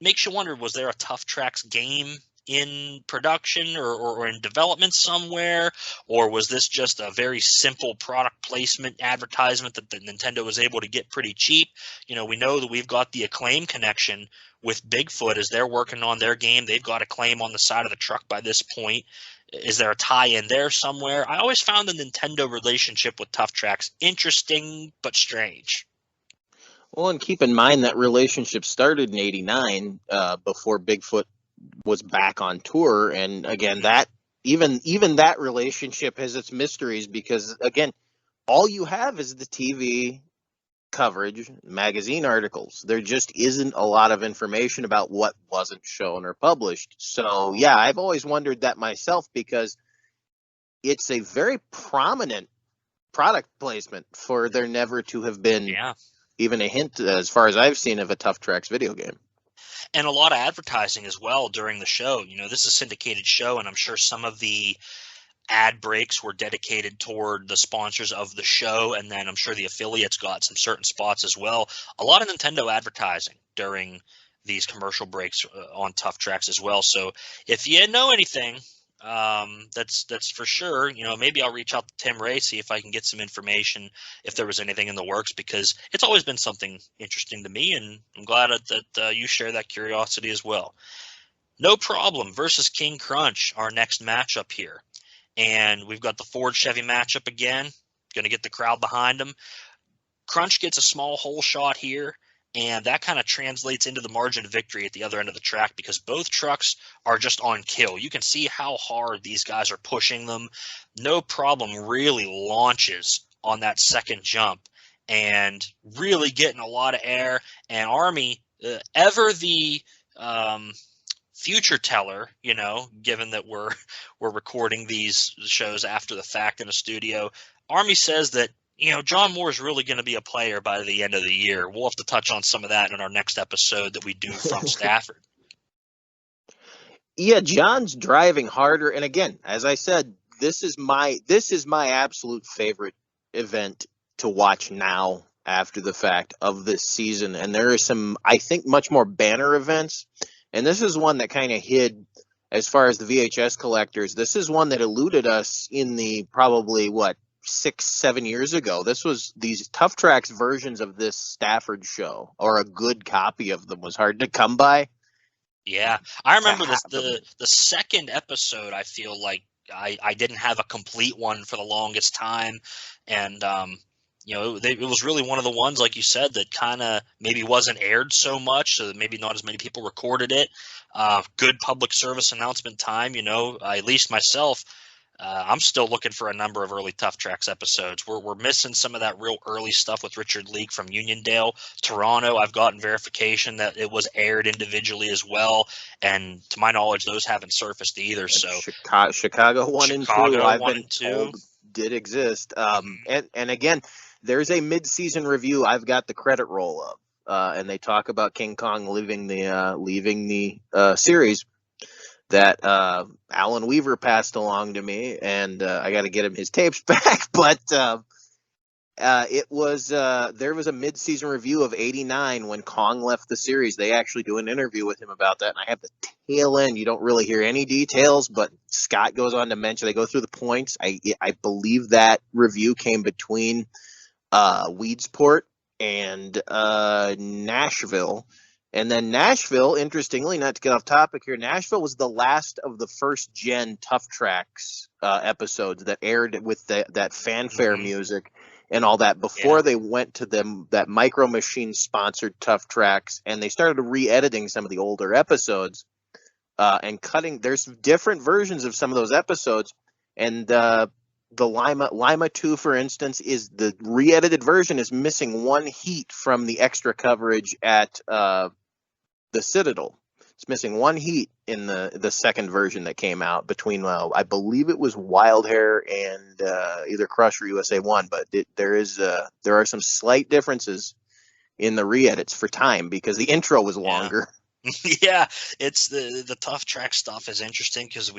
makes you wonder, was there a Tough Tracks game in production or in development somewhere, or was this just a very simple product placement advertisement that the Nintendo was able to get pretty cheap? We know that we've got the Acclaim connection with Bigfoot as they're working on their game. They've got Acclaim on the side of the truck by this point. Is there a tie-in there somewhere? I always found the Nintendo relationship with Tough Tracks interesting but strange. Well, and keep in mind that relationship started in '89 before Bigfoot was back on tour, and again, that even that relationship has its mysteries because, again, all you have is the TV coverage, magazine articles. There just isn't a lot of information about what wasn't shown or published. So yeah, I've always wondered that myself because it's a very prominent product placement for there never to have been even a hint, as far as I've seen, of a Tough Tracks video game. And a lot of advertising as well during the show. This is a syndicated show, and I'm sure some of the ad breaks were dedicated toward the sponsors of the show, and then I'm sure the affiliates got some certain spots as well. A lot of Nintendo advertising during these commercial breaks on Tough Tracks as well. So if you know anything, that's for sure. Maybe I'll reach out to Tim Ray, see if I can get some information if there was anything in the works, because it's always been something interesting to me, and I'm glad that you share that curiosity as well. No Problem versus King Crunch, our next matchup here. And we've got the Ford Chevy matchup again. Going to get the crowd behind them. Crunch gets a small hole shot here, and that kind of translates into the margin of victory at the other end of the track because both trucks are just on kill. You can see how hard these guys are pushing them. No Problem really launches on that second jump and really getting a lot of air. And Army, ever the future teller, given that we're recording these shows after the fact in a studio, Army says that John Moore is really going to be a player by the end of the year. We'll have to touch on some of that in our next episode that we do from Stafford. Yeah, John's driving harder, and again, as I said, this is my absolute favorite event to watch now after the fact of this season. And there are some, I think, much more banner events. And this is one that kind of hid, as far as the VHS collectors, this is one that eluded us in the probably, 6-7 years ago. This was these Tough Tracks versions of this Stafford show, or a good copy of them, was hard to come by. Yeah, I remember the second episode. I feel like I didn't have a complete one for the longest time, and it was really one of the ones, like you said, that kind of maybe wasn't aired so much, so that maybe not as many people recorded it. Good public service announcement time, at least myself. I'm still looking for a number of early Tough Tracks episodes. We're missing some of that real early stuff with Richard Leake from Uniondale. Toronto, I've gotten verification that it was aired individually as well, and to my knowledge, those haven't surfaced either. So Chicago 1 and 2, I've been told did exist. And again, there's a mid-season review I've got the credit roll of, and they talk about King Kong leaving the series that Alan Weaver passed along to me, and I got to get him his tapes back. But there was a mid-season review of '89 when Kong left the series. They actually do an interview with him about that, and I have the tail end. You don't really hear any details, but Scott goes on to mention, they go through the points. I believe that review came between Weedsport and Nashville. And then Nashville, interestingly, not to get off topic here, Nashville was the last of the first-gen Tough Tracks episodes that aired with that fanfare music and all that before they went to that Micro Machines-sponsored Tough Tracks, and they started re-editing some of the older episodes and cutting. There's different versions of some of those episodes, and the Lima 2, for instance, is the re-edited version is missing one heat from the extra coverage at the Citadel. It's missing one heat in the second version that came out between, I believe it was Wild Hair and either Crush or USA 1, but there are some slight differences in the re-edits for time because the intro was longer. Yeah, it's the Tough Track stuff is interesting because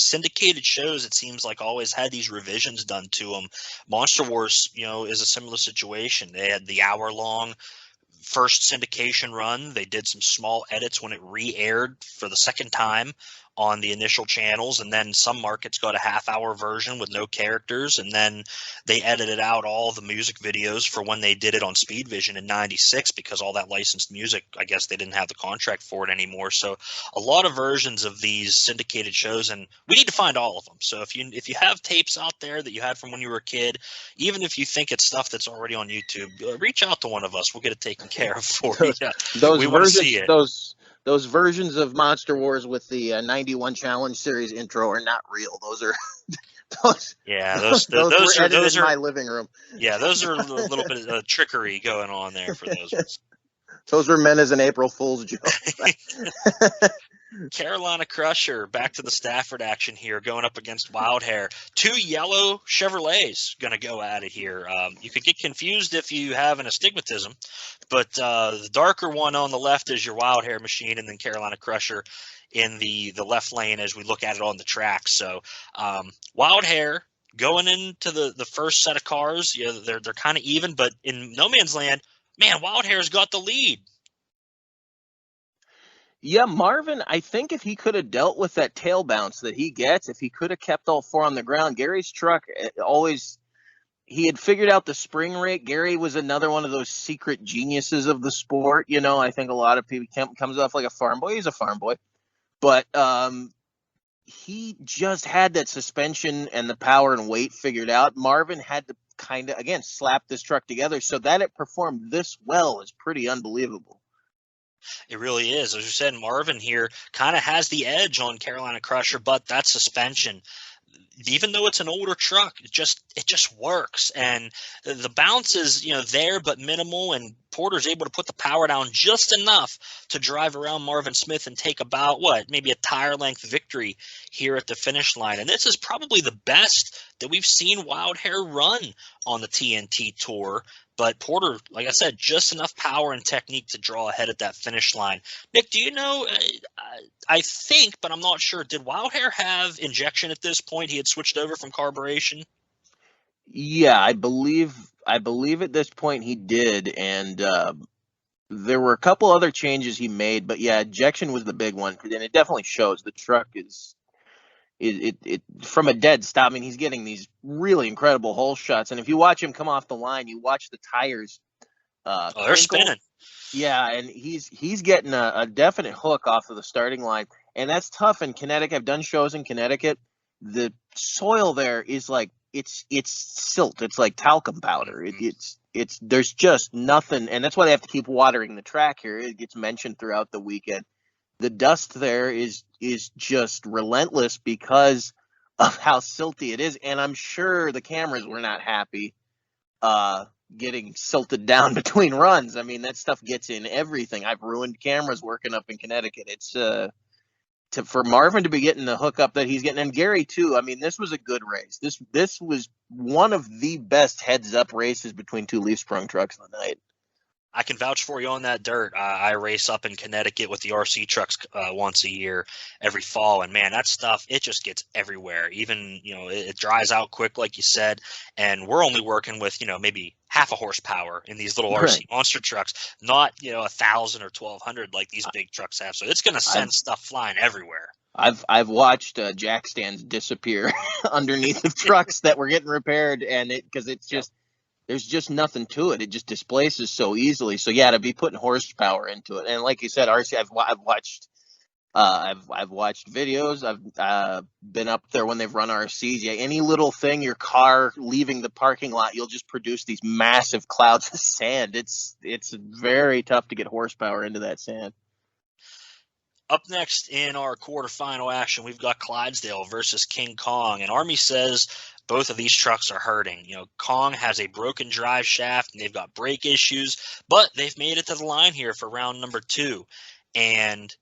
syndicated shows, it seems like, always had these revisions done to them. Monster Wars, is a similar situation. They had the hour-long first syndication run. They did some small edits when it re-aired for the second time on the initial channels, and then some markets got a half-hour version with no characters, and then they edited out all the music videos for when they did it on Speed Vision in '96 because all that licensed music, I guess they didn't have the contract for it anymore. So a lot of versions of these syndicated shows, and we need to find all of them. So if you have tapes out there that you had from when you were a kid, even if you think it's stuff that's already on YouTube, reach out to one of us. We'll get it taken care of for you. We want to see it. Those versions of Monster Wars with the 91 Challenge Series intro are not real. Those are those are in my living room. Yeah, those are a little bit of trickery going on there for those ones. Those were meant as an April Fool's joke. Carolina Crusher, back to the Stafford action here, going up against Wild Hair. 2 yellow Chevrolets going to go at it here. You could get confused if you have an astigmatism, but the darker one on the left is your Wild Hair machine, and then Carolina Crusher in the left lane as we look at it on the track. So Wild Hair going into the first set of cars, they're kind of even, but in no man's land, man, Wild Hair's got the lead. Yeah, Marvin, I think if he could have dealt with that tail bounce that he gets, if he could have kept all four on the ground, Gary's truck he had figured out the spring rate. Gary was another one of those secret geniuses of the sport. I think a lot of people comes off like a farm boy. He's a farm boy. But he just had that suspension and the power and weight figured out. Marvin had to kind of, again, slap this truck together so that it performed this well is pretty unbelievable. It really is. As you said, Marvin here kind of has the edge on Carolina Crusher, but that suspension, even though it's an older truck, it just works. And the bounce is, there but minimal, and Porter's able to put the power down just enough to drive around Marvin Smith and take about maybe a tire length victory here at the finish line. And this is probably the best that we've seen Wild Hair run on the TNT Tour. But Porter, like I said, just enough power and technique to draw ahead at that finish line. Nick, do you know, I think, but I'm not sure, did Wild Hair have injection at this point? He had switched over from carburation? Yeah, I believe at this point he did, and there were a couple other changes he made, but yeah, injection was the big one, and it definitely shows. The truck is it from a dead stop. I mean, he's getting these really incredible hole shots, and if you watch him come off the line, you watch the tires. They're spinning. Yeah, and he's getting a definite hook off of the starting line, and that's tough in Connecticut. I've done shows in Connecticut. The soil there is like it's silt. It's like talcum powder. It's there's just nothing, and that's why they have to keep watering the track here. It gets mentioned throughout the weekend. The dust there is just relentless because of how silty it is, and I'm sure the cameras were not happy getting silted down between runs. I mean, that stuff gets in everything. I've ruined cameras working up in Connecticut. It's for Marvin to be getting the hookup that he's getting, and Gary too. I mean, this was a good race. This was one of the best heads-up races between two leaf-sprung trucks of the night. I can vouch for you on that dirt. I race up in Connecticut with the RC trucks once a year, every fall, and man, that stuff, it just gets everywhere. Even, it dries out quick, like you said, and we're only working with, maybe half a horsepower in these little RC monster trucks, not, 1,000 or 1,200 like these big trucks have. So it's going to send stuff flying everywhere. I've watched jack stands disappear underneath the trucks that were getting repaired, and because it's just. There's just nothing to it. It just displaces so easily. So yeah, to be putting horsepower into it, and like you said, RC, I've watched videos. I've been up there when they've run RCs. Yeah, any little thing, your car leaving the parking lot, you'll just produce these massive clouds of sand. It's very tough to get horsepower into that sand. Up next in our quarterfinal action, we've got Clydesdale versus King Kong, and Army says both of these trucks are hurting. Kong has a broken drive shaft, and they've got brake issues, but they've made it to the line here for round number 2, and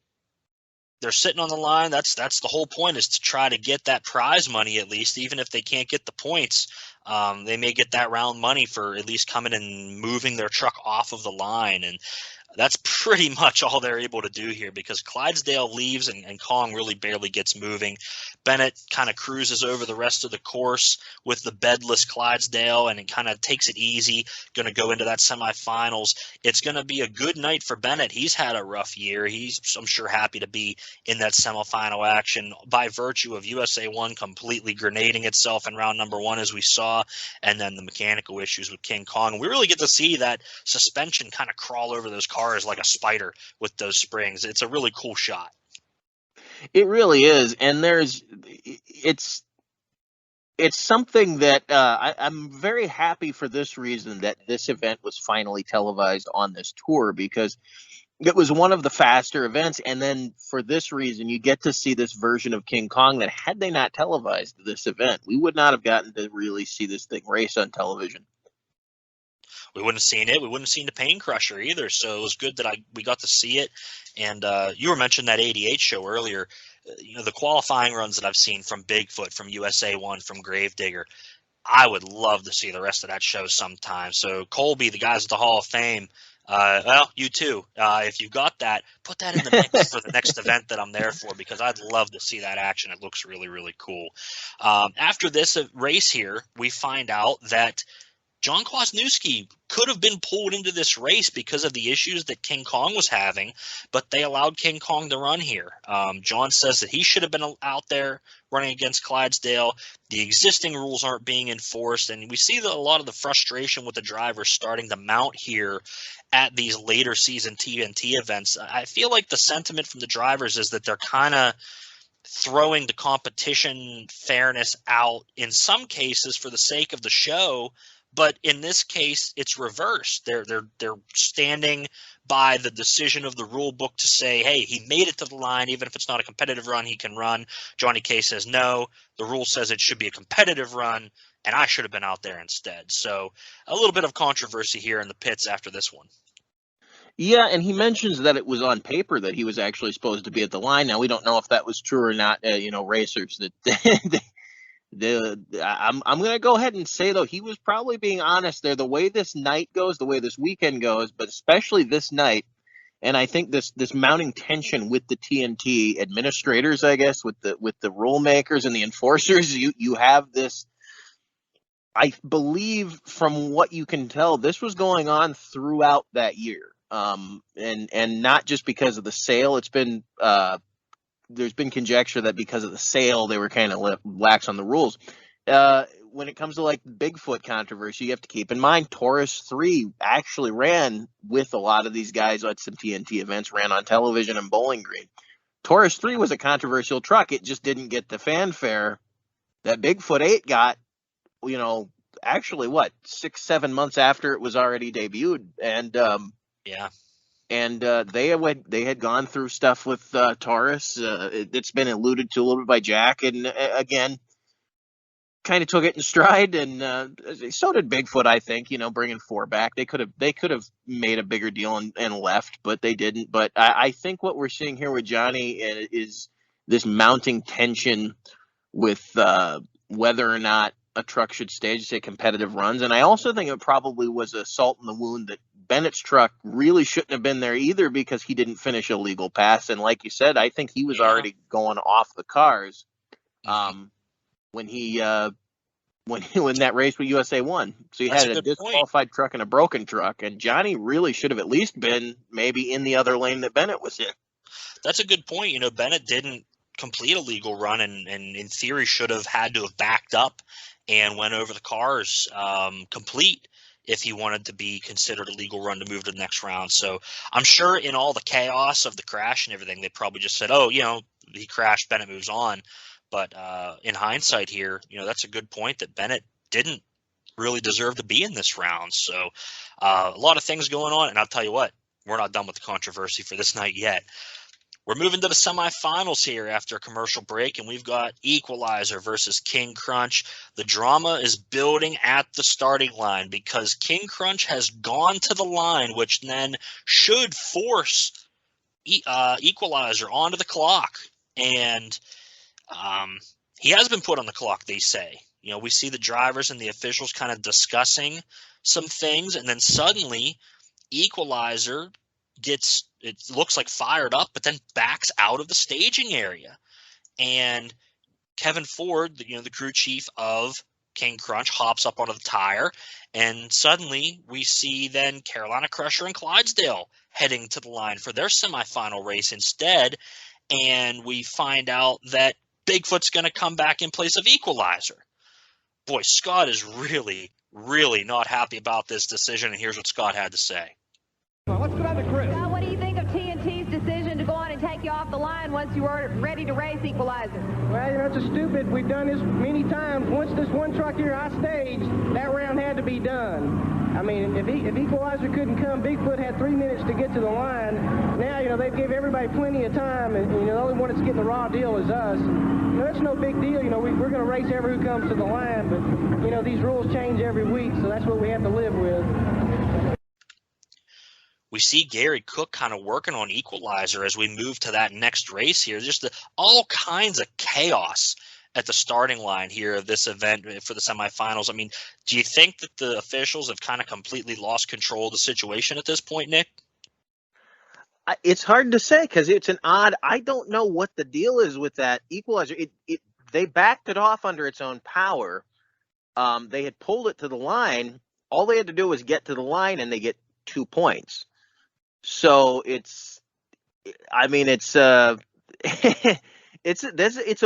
they're sitting on the line. That's the whole point, is to try to get that prize money at least, even if they can't get the points. They may get that round money for at least coming and moving their truck off of the line, and that's pretty much all they're able to do here, because Clydesdale leaves and Kong really barely gets moving. Bennett kind of cruises over the rest of the course with the bedless Clydesdale, and it kind of takes it easy, going to go into that semifinals. It's going to be a good night for Bennett. He's had a rough year. He's, I'm sure, happy to be in that semifinal action by virtue of USA 1 completely grenading itself in round number 1, as we saw, and then the mechanical issues with King Kong. We really get to see that suspension kind of crawl over those cars like a spider with those springs. It's a really cool shot. It really is, and it's something that I'm very happy for this reason, that this event was finally televised on this tour, because it was one of the faster events, and then for this reason, you get to see this version of King Kong that, had they not televised this event, we would not have gotten to really see this thing race on television. we wouldn't have seen it. We wouldn't have seen the Pain Crusher either. So it was good that we got to see it. And you were mentioning that 88 show earlier. The qualifying runs that I've seen from Bigfoot, from USA 1, from Gravedigger, I would love to see the rest of that show sometime. So Colby, the guys at the Hall of Fame, well, you too. If you got that, put that in the mix for the next event that I'm there for, because I'd love to see that action. It looks really, really cool. After this race here, we find out that John Kwasniewski could have been pulled into this race because of the issues that King Kong was having, but they allowed King Kong to run here. John says that he should have been out there running against Clydesdale. The existing rules aren't being enforced, and we see a lot of the frustration with the drivers starting to mount here at these later season TNT events. I feel like the sentiment from the drivers is that they're kind of throwing the competition fairness out in some cases for the sake of the show. But in this case, it's reversed. They're standing by the decision of the rule book to say, hey, he made it to the line. Even if it's not a competitive run, he can run. Johnny K says, no, the rule says it should be a competitive run, and I should have been out there instead. So a little bit of controversy here in the pits after this one. Yeah, and he mentions that it was on paper that he was actually supposed to be at the line. Now, we don't know if that was true or not. Racers that I'm going to go ahead and say, though, he was probably being honest there. The way this night goes, the way this weekend goes, but especially this night, and I think this mounting tension with the TNT administrators, I guess, with the rule makers and the enforcers, you have this. I believe, from what you can tell, this was going on throughout that year, and not just because of the sale. It's been there's been conjecture that because of the sale, they were kind of lax on the rules. When it comes to like Bigfoot controversy, you have to keep in mind Taurus 3 actually ran with a lot of these guys at some TNT events, ran on television and Bowling Green. Taurus 3 was a controversial truck. It just didn't get the fanfare that Bigfoot 8 got, actually 6-7 months after it was already debuted. And yeah. And they had gone through stuff with Taurus. It's been alluded to a little bit by Jack, and again, kind of took it in stride. And so did Bigfoot, I think. Bringing 4 back, they could have made a bigger deal and left, but they didn't. But I think what we're seeing here with Johnny is this mounting tension with whether or not a truck should stage, say, competitive runs. And I also think it probably was a salt in the wound that Bennett's truck really shouldn't have been there either, because he didn't finish a legal pass. And like you said, I think he was already going off the cars when that race with USA won. So you had a disqualified truck and a broken truck, and Johnny really should have at least been maybe in the other lane that Bennett was in. That's a good point. Bennett didn't complete a legal run, and in theory should have had to have backed up and went over the cars complete if he wanted to be considered a legal run to move to the next round. So I'm sure in all the chaos of the crash and everything, they probably just said, oh, he crashed, Bennett moves on. But in hindsight here, that's a good point that Bennett didn't really deserve to be in this round. So a lot of things going on. And I'll tell you what, we're not done with the controversy for this night yet. We're moving to the semifinals here after a commercial break, and we've got Equalizer versus King Crunch. The drama is building at the starting line because King Crunch has gone to the line, which then should force Equalizer onto the clock. And he has been put on the clock, they say. We see the drivers and the officials kind of discussing some things, and then suddenly Equalizer it looks like fired up, but then backs out of the staging area. And Kevin Ford, the crew chief of King Crunch, hops up onto the tire, and suddenly we see then Carolina Crusher and Clydesdale heading to the line for their semifinal race instead. And we find out that Bigfoot's going to come back in place of Equalizer. Boy, Scott is really, really not happy about this decision, and here's what Scott had to say. Let's go down to Chris. What do you think of TNT's decision to go on and take you off the line once you weren't ready to race Equalizer? Well, you know, it's a stupid. We've done this many times. Once this one truck here I staged, that round had to be done. I mean, if Equalizer couldn't come, Bigfoot had 3 minutes to get to the line. Now, you know, they've given everybody plenty of time, and, you know, the only one that's getting the raw deal is us. You know, it's no big deal. You know, we're going to race everyone who comes to the line, but, you know, these rules change every week, so that's what we have to live with. We see Gary Cook kind of working on Equalizer as we move to that next race here. Just all kinds of chaos at the starting line here of this event for the semifinals. I mean, do you think that the officials have kind of completely lost control of the situation at this point, Nick? It's hard to say because it's an odd. I don't know what the deal is with that Equalizer. They backed it off under its own power. They had pulled it to the line. All they had to do was get to the line, and they get 2 points. So it's a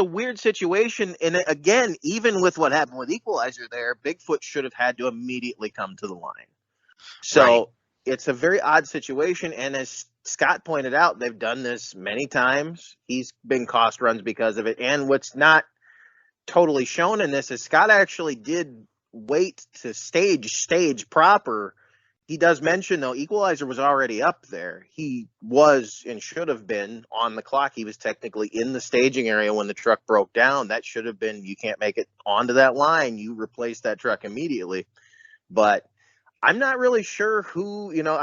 weird situation. And again, even with what happened with Equalizer there, Bigfoot should have had to immediately come to the line. So right. It's a very odd situation. And as Scott pointed out, they've done this many times. He's been cost runs because of it. And what's not totally shown in this is Scott actually did wait to stage proper. He does mention, though, Equalizer was already up there. He was and should have been on the clock. He was technically in the staging area when the truck broke down. That should have been, you can't make it onto that line. You replace that truck immediately. But I'm not really sure who, you know,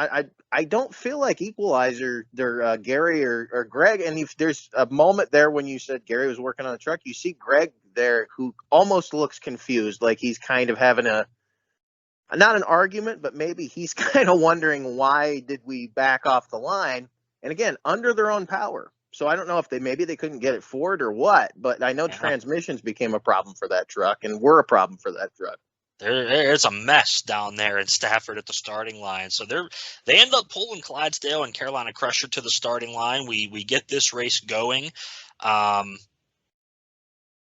I don't feel like Equalizer, they're Gary or Greg. And if there's a moment there when you said Gary was working on the truck, you see Greg there who almost looks confused, like he's kind of having not an argument, but maybe he's kind of wondering why did we back off the line? And again, under their own power. So I don't know if maybe they couldn't get it forward or what, but I know transmissions became a problem for that truck and were a problem for that truck. There's a mess down there in Stafford at the starting line. So they end up pulling Clydesdale and Carolina Crusher to the starting line. We get this race going.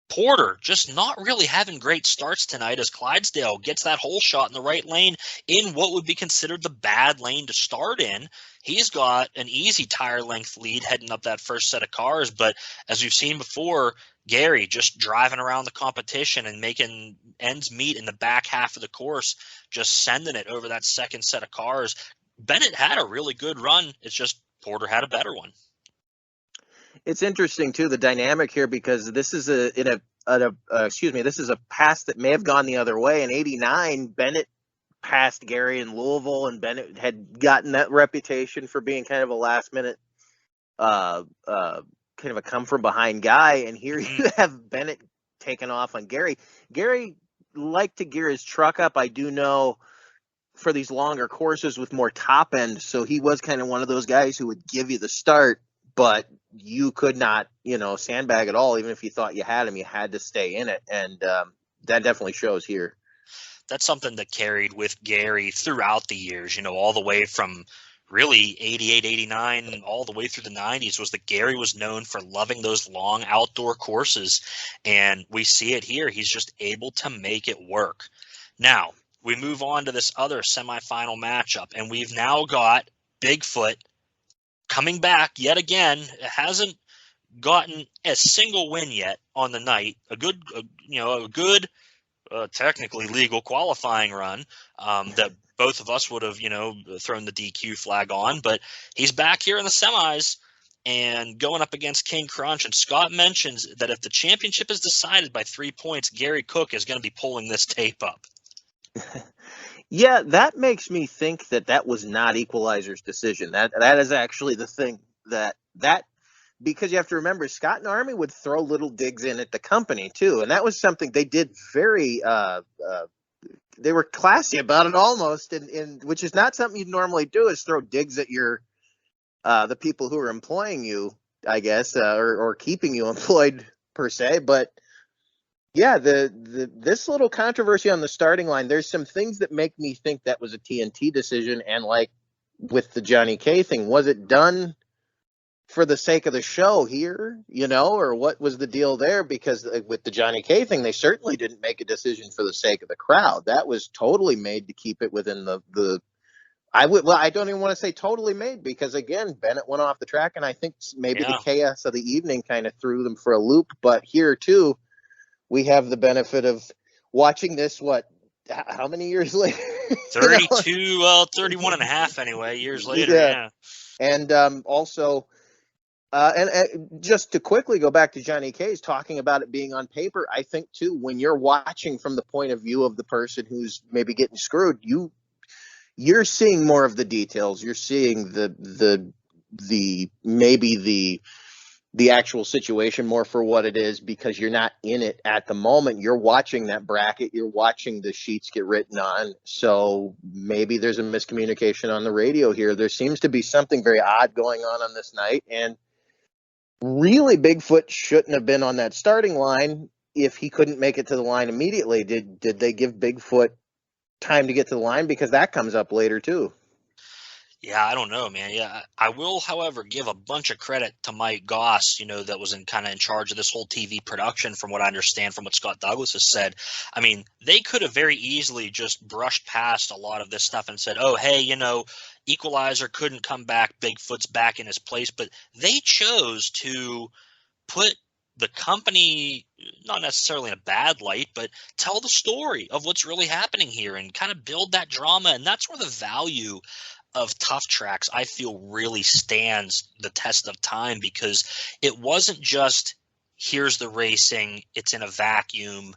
Porter just not really having great starts tonight as Clydesdale gets that hole shot in the right lane in what would be considered the bad lane to start in. He's got an easy tire length lead heading up that first set of cars, but as we've seen before, Gary just driving around the competition and making ends meet in the back half of the course, just sending it over that second set of cars. Bennett had a really good run. It's just Porter had a better one. It's interesting too, the dynamic here, because this is this is a pass that may have gone the other way. In '89, Bennett passed Gary in Louisville, and Bennett had gotten that reputation for being kind of a last minute, kind of a come from behind guy. And here you have Bennett taking off on Gary. Gary liked to gear his truck up, I do know, for these longer courses with more top end. So he was kind of one of those guys who would give you the start, but you could not, sandbag at all. Even if you thought you had him, you had to stay in it. And that definitely shows here. That's something that carried with Gary throughout the years, all the way from really 88, 89, and all the way through the 90s, was that Gary was known for loving those long outdoor courses. And we see it here. He's just able to make it work. Now, we move on to this other semifinal matchup, and we've now got Bigfoot coming back yet again. It hasn't gotten a single win yet on the night. A good, technically legal qualifying run that both of us would have, thrown the DQ flag on. But he's back here in the semis and going up against King Crunch. And Scott mentions that if the championship is decided by 3 points, Gary Cook is going to be pulling this tape up. Yeah, that makes me think that was not Equalizer's decision. That is actually the thing that because you have to remember, Scott and Army would throw little digs in at the company too, and that was something they did very. They were classy about it almost, and which is not something you'd normally do, is throw digs at your the people who are employing you, I guess, or keeping you employed per se, but. Yeah, this little controversy on the starting line, there's some things that make me think that was a TNT decision. And like with the Johnny K thing, was it done for the sake of the show here, or what was the deal there? Because with the Johnny K thing, they certainly didn't make a decision for the sake of the crowd. That was totally made to keep it within the I don't even want to say totally made, because again, Bennett went off the track, and I think maybe the chaos of the evening kind of threw them for a loop. But here too, we have the benefit of watching this, how many years later? 32, well, 31 and a half anyway, years later. Yeah. And also, and just to quickly go back to Johnny K's talking about it being on paper, I think too, when you're watching from the point of view of the person who's maybe getting screwed, you're seeing more of the details. You're seeing the actual situation more for what it is, because you're not in it at the moment. You're watching that bracket. You're watching the sheets get written on. So maybe there's a miscommunication on the radio here. There seems to be something very odd going on this night. And really, Bigfoot shouldn't have been on that starting line if he couldn't make it to the line immediately. Did they give Bigfoot time to get to the line? Because that comes up later too. Yeah, I don't know, man. Yeah, I will, however, give a bunch of credit to Mike Goss, that was in charge of this whole TV production, from what I understand from what Scott Douglas has said. I mean, they could have very easily just brushed past a lot of this stuff and said, oh, hey, Equalizer couldn't come back, Bigfoot's back in his place. But they chose to put the company, not necessarily in a bad light, but tell the story of what's really happening here and kind of build that drama. And that's where the value of Tough Tracks, I feel, really stands the test of time, because it wasn't just here's the racing, it's in a vacuum,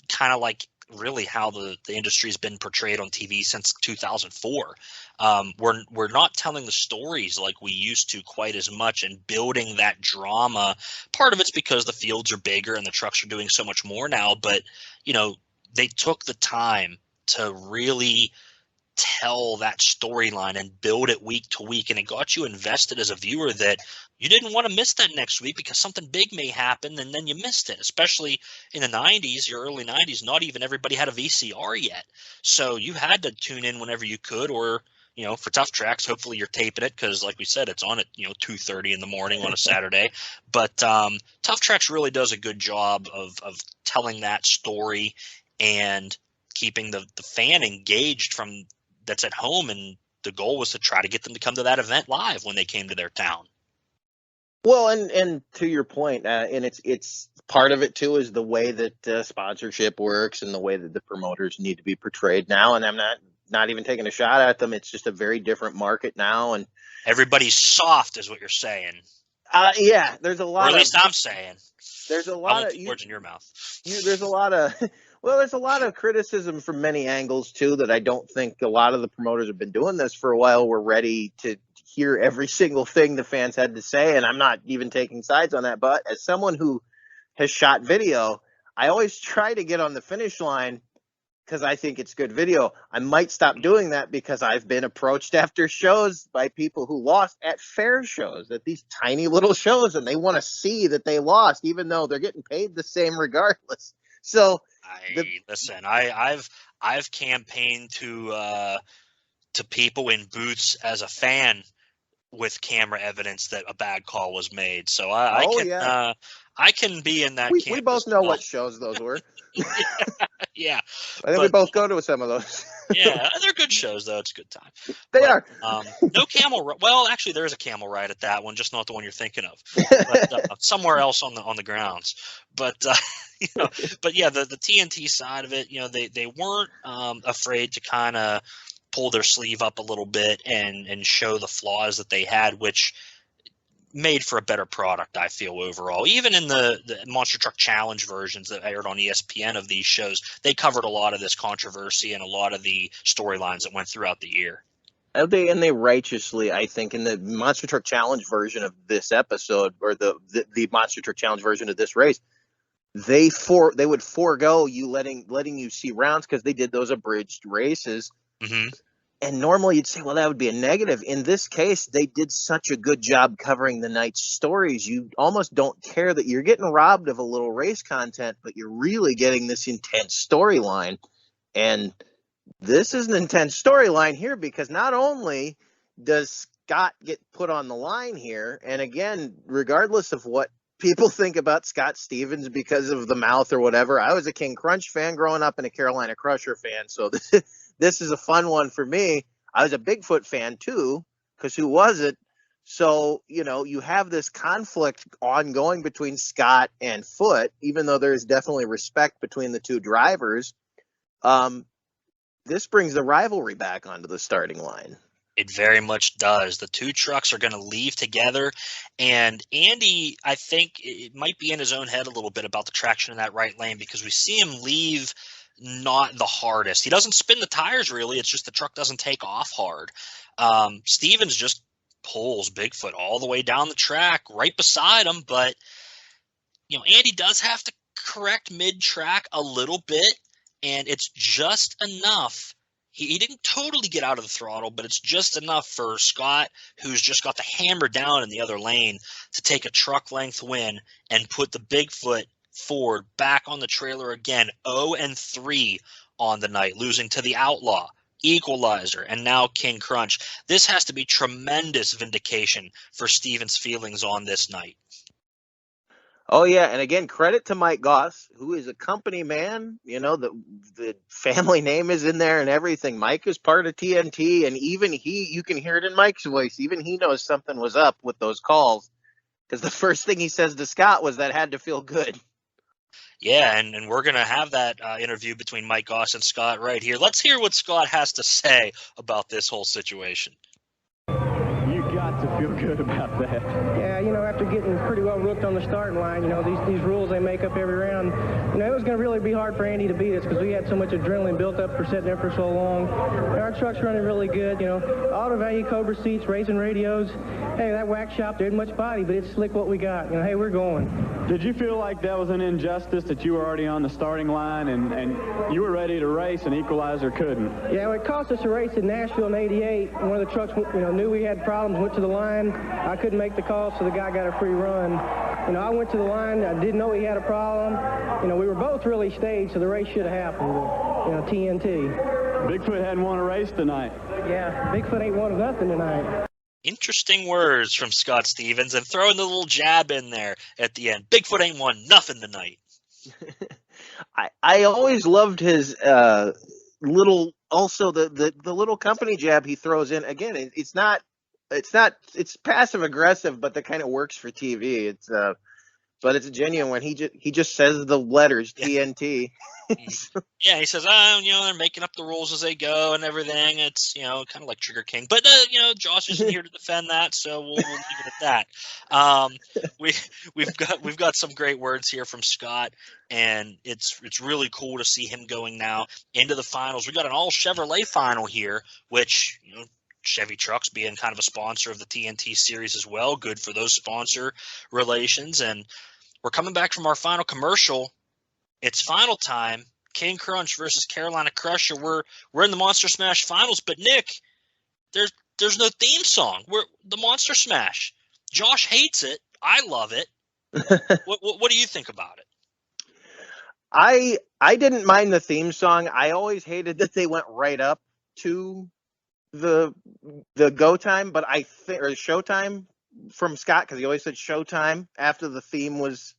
kind of like really how the industry's been portrayed on TV since 2004. We're not telling the stories like we used to quite as much and building that drama. Part of it's because the fields are bigger and the trucks are doing so much more now, but they took the time to really tell that storyline and build it week to week, and it got you invested as a viewer that you didn't want to miss that next week because something big may happen, and then you missed it. Especially in the 90s, your early 90s, not even everybody had a VCR yet, so you had to tune in whenever you could, or for Tough Tracks, hopefully you're taping it, because like we said, it's on at 2:30 in the morning on a Saturday. But Tough Tracks really does a good job of telling that story and keeping the fan engaged from that's at home, and the goal was to try to get them to come to that event live when they came to their town. Well, and to your point, and it's part of it too is the way that sponsorship works and the way that the promoters need to be portrayed now. And I'm not even taking a shot at them. It's just a very different market now, and everybody's soft, is what you're saying. Yeah, there's a lot. Or at least I'm saying. There's a lot of words in your mouth. There's a lot of. Well, there's a lot of criticism from many angles, too, that I don't think a lot of the promoters have been doing this for a while. We're ready to hear every single thing the fans had to say, and I'm not even taking sides on that. But as someone who has shot video, I always try to get on the finish line because I think it's good video. I might stop doing that because I've been approached after shows by people who lost at fair shows, at these tiny little shows, and they want to see that they lost, even though they're getting paid the same regardless. So listen, I've campaigned to people in booths as a fan with camera evidence that a bad call was made. So I can be in that. We both know what shows those were. Yeah. I think we both go to some of those. Yeah, they're good shows though. It's a good time. They are. No camel. Well, actually, there is a camel ride at that one, just not the one you're thinking of. But, somewhere else on the grounds. But but yeah, the TNT side of it, they weren't afraid to kind of pull their sleeve up a little bit and show the flaws that they had, which made for a better product, I feel, overall. Even in the Monster Truck Challenge versions that aired on ESPN of these shows, they covered a lot of this controversy and a lot of the storylines that went throughout the year. They righteously, I think, in the Monster Truck Challenge version of this episode, or the Monster Truck Challenge version of this race, they would forego you letting you see rounds because they did those abridged races. Mm-hmm. And normally you'd say, well, that would be a negative. In this case, they did such a good job covering the night's stories. You almost don't care that you're getting robbed of a little race content, but you're really getting this intense storyline. And this is an intense storyline here because not only does Scott get put on the line here, and again, regardless of what people think about Scott Stevens because of the mouth or whatever, I was a King Crunch fan growing up and a Carolina Crusher fan, so this is a fun one for me. I was a Bigfoot fan too, because who wasn't? So, you have this conflict ongoing between Scott and Foot, even though there's definitely respect between the two drivers. This brings the rivalry back onto the starting line. It very much does. The two trucks are going to leave together, and Andy, I think it might be in his own head a little bit about the traction in that right lane, because we see him leave not the hardest. He doesn't spin the tires really. It's just the truck doesn't take off hard. Stevens just pulls Bigfoot all the way down the track right beside him, but Andy does have to correct mid-track a little bit, and it's just enough. He didn't totally get out of the throttle, but it's just enough for Scott, who's just got the hammer down in the other lane, to take a truck length win and put the Bigfoot Ford back on the trailer again. 0-3 on the night, losing to the Outlaw, Equalizer, and now King Crunch. This has to be tremendous vindication for Stevens' feelings on this night. Oh, yeah. And again, credit to Mike Goss, who is a company man. The family name is in there and everything. Mike is part of TNT, and even you can hear it in Mike's voice. Even he knows something was up with those calls, because the first thing he says to Scott was that had to feel good. Yeah, and we're going to have that interview between Mike Goss and Scott right here. Let's hear what Scott has to say about this whole situation. You got to feel good about that. Yeah, after getting pretty well rooked on the starting line, these rules they make up every round, it was going to really be hard for Andy to beat us, because we had so much adrenaline built up for sitting there for so long. And our truck's running really good, auto value Cobra seats, racing radios. Hey, that wax shop, there isn't much body, but it's slick what we got. Hey, we're going. Did you feel like that was an injustice, that you were already on the starting line and you were ready to race and Equalizer couldn't? Yeah, it cost us a race in Nashville in '88. One of the trucks, knew we had problems, went to the line. I couldn't make the call, so the guy got a free run. I went to the line. I didn't know he had a problem. We were both really staged, so the race should have happened. TNT. Bigfoot hadn't won a race tonight. Yeah, Bigfoot ain't won nothing tonight. Interesting words from Scott Stevens, and throwing the little jab in there at the end. Bigfoot ain't won nothing tonight. I always loved his little, also the little company jab he throws in. Again, it's passive aggressive, but that kind of works for TV. But it's a genuine one. He just says the letters TNT. Yeah, he says, they're making up the rules as they go and everything. It's, kind of like Trigger King. But, Josh isn't here to defend that, so we'll leave it at that. We've got some great words here from Scott, and it's really cool to see him going now into the finals. We got an all Chevrolet final here, which, Chevy trucks being kind of a sponsor of the TNT series as well. Good for those sponsor relations. And we're coming back from our final commercial. It's final time. King Crunch versus Carolina Crusher. We're in the Monster Smash finals, but Nick, there's no theme song. We're the Monster Smash. Josh hates it. I love it. What do you think about it? I didn't mind the theme song. I always hated that they went right up to the go time, but I think, or showtime from Scott, because he always said showtime after the theme was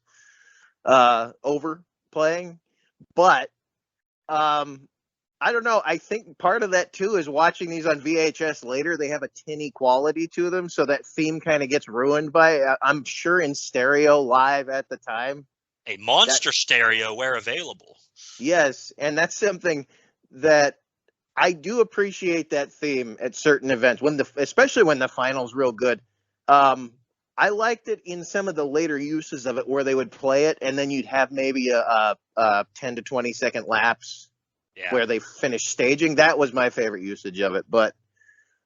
over playing. But I don't know. I think part of that too is watching these on VHS later. They have a tinny quality to them, so that theme kind of gets ruined by it. I'm sure in stereo live at the time. A monster stereo where available. Yes, and that's something that I do appreciate, that theme at certain events, especially when the final's real good. I liked it in some of the later uses of it where they would play it, and then you'd have maybe a 10 to 20 second lapse where they finish staging. That was my favorite usage of it, but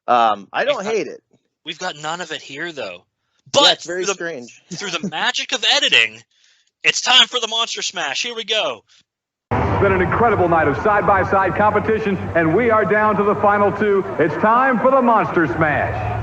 I don't hate it. We've got none of it here, though. But yeah, it's very strange. Through the magic of editing, it's time for the Monster Smash. Here we go. It's been an incredible night of side-by-side competition, and we are down to the final two. It's time for the Monster Smash.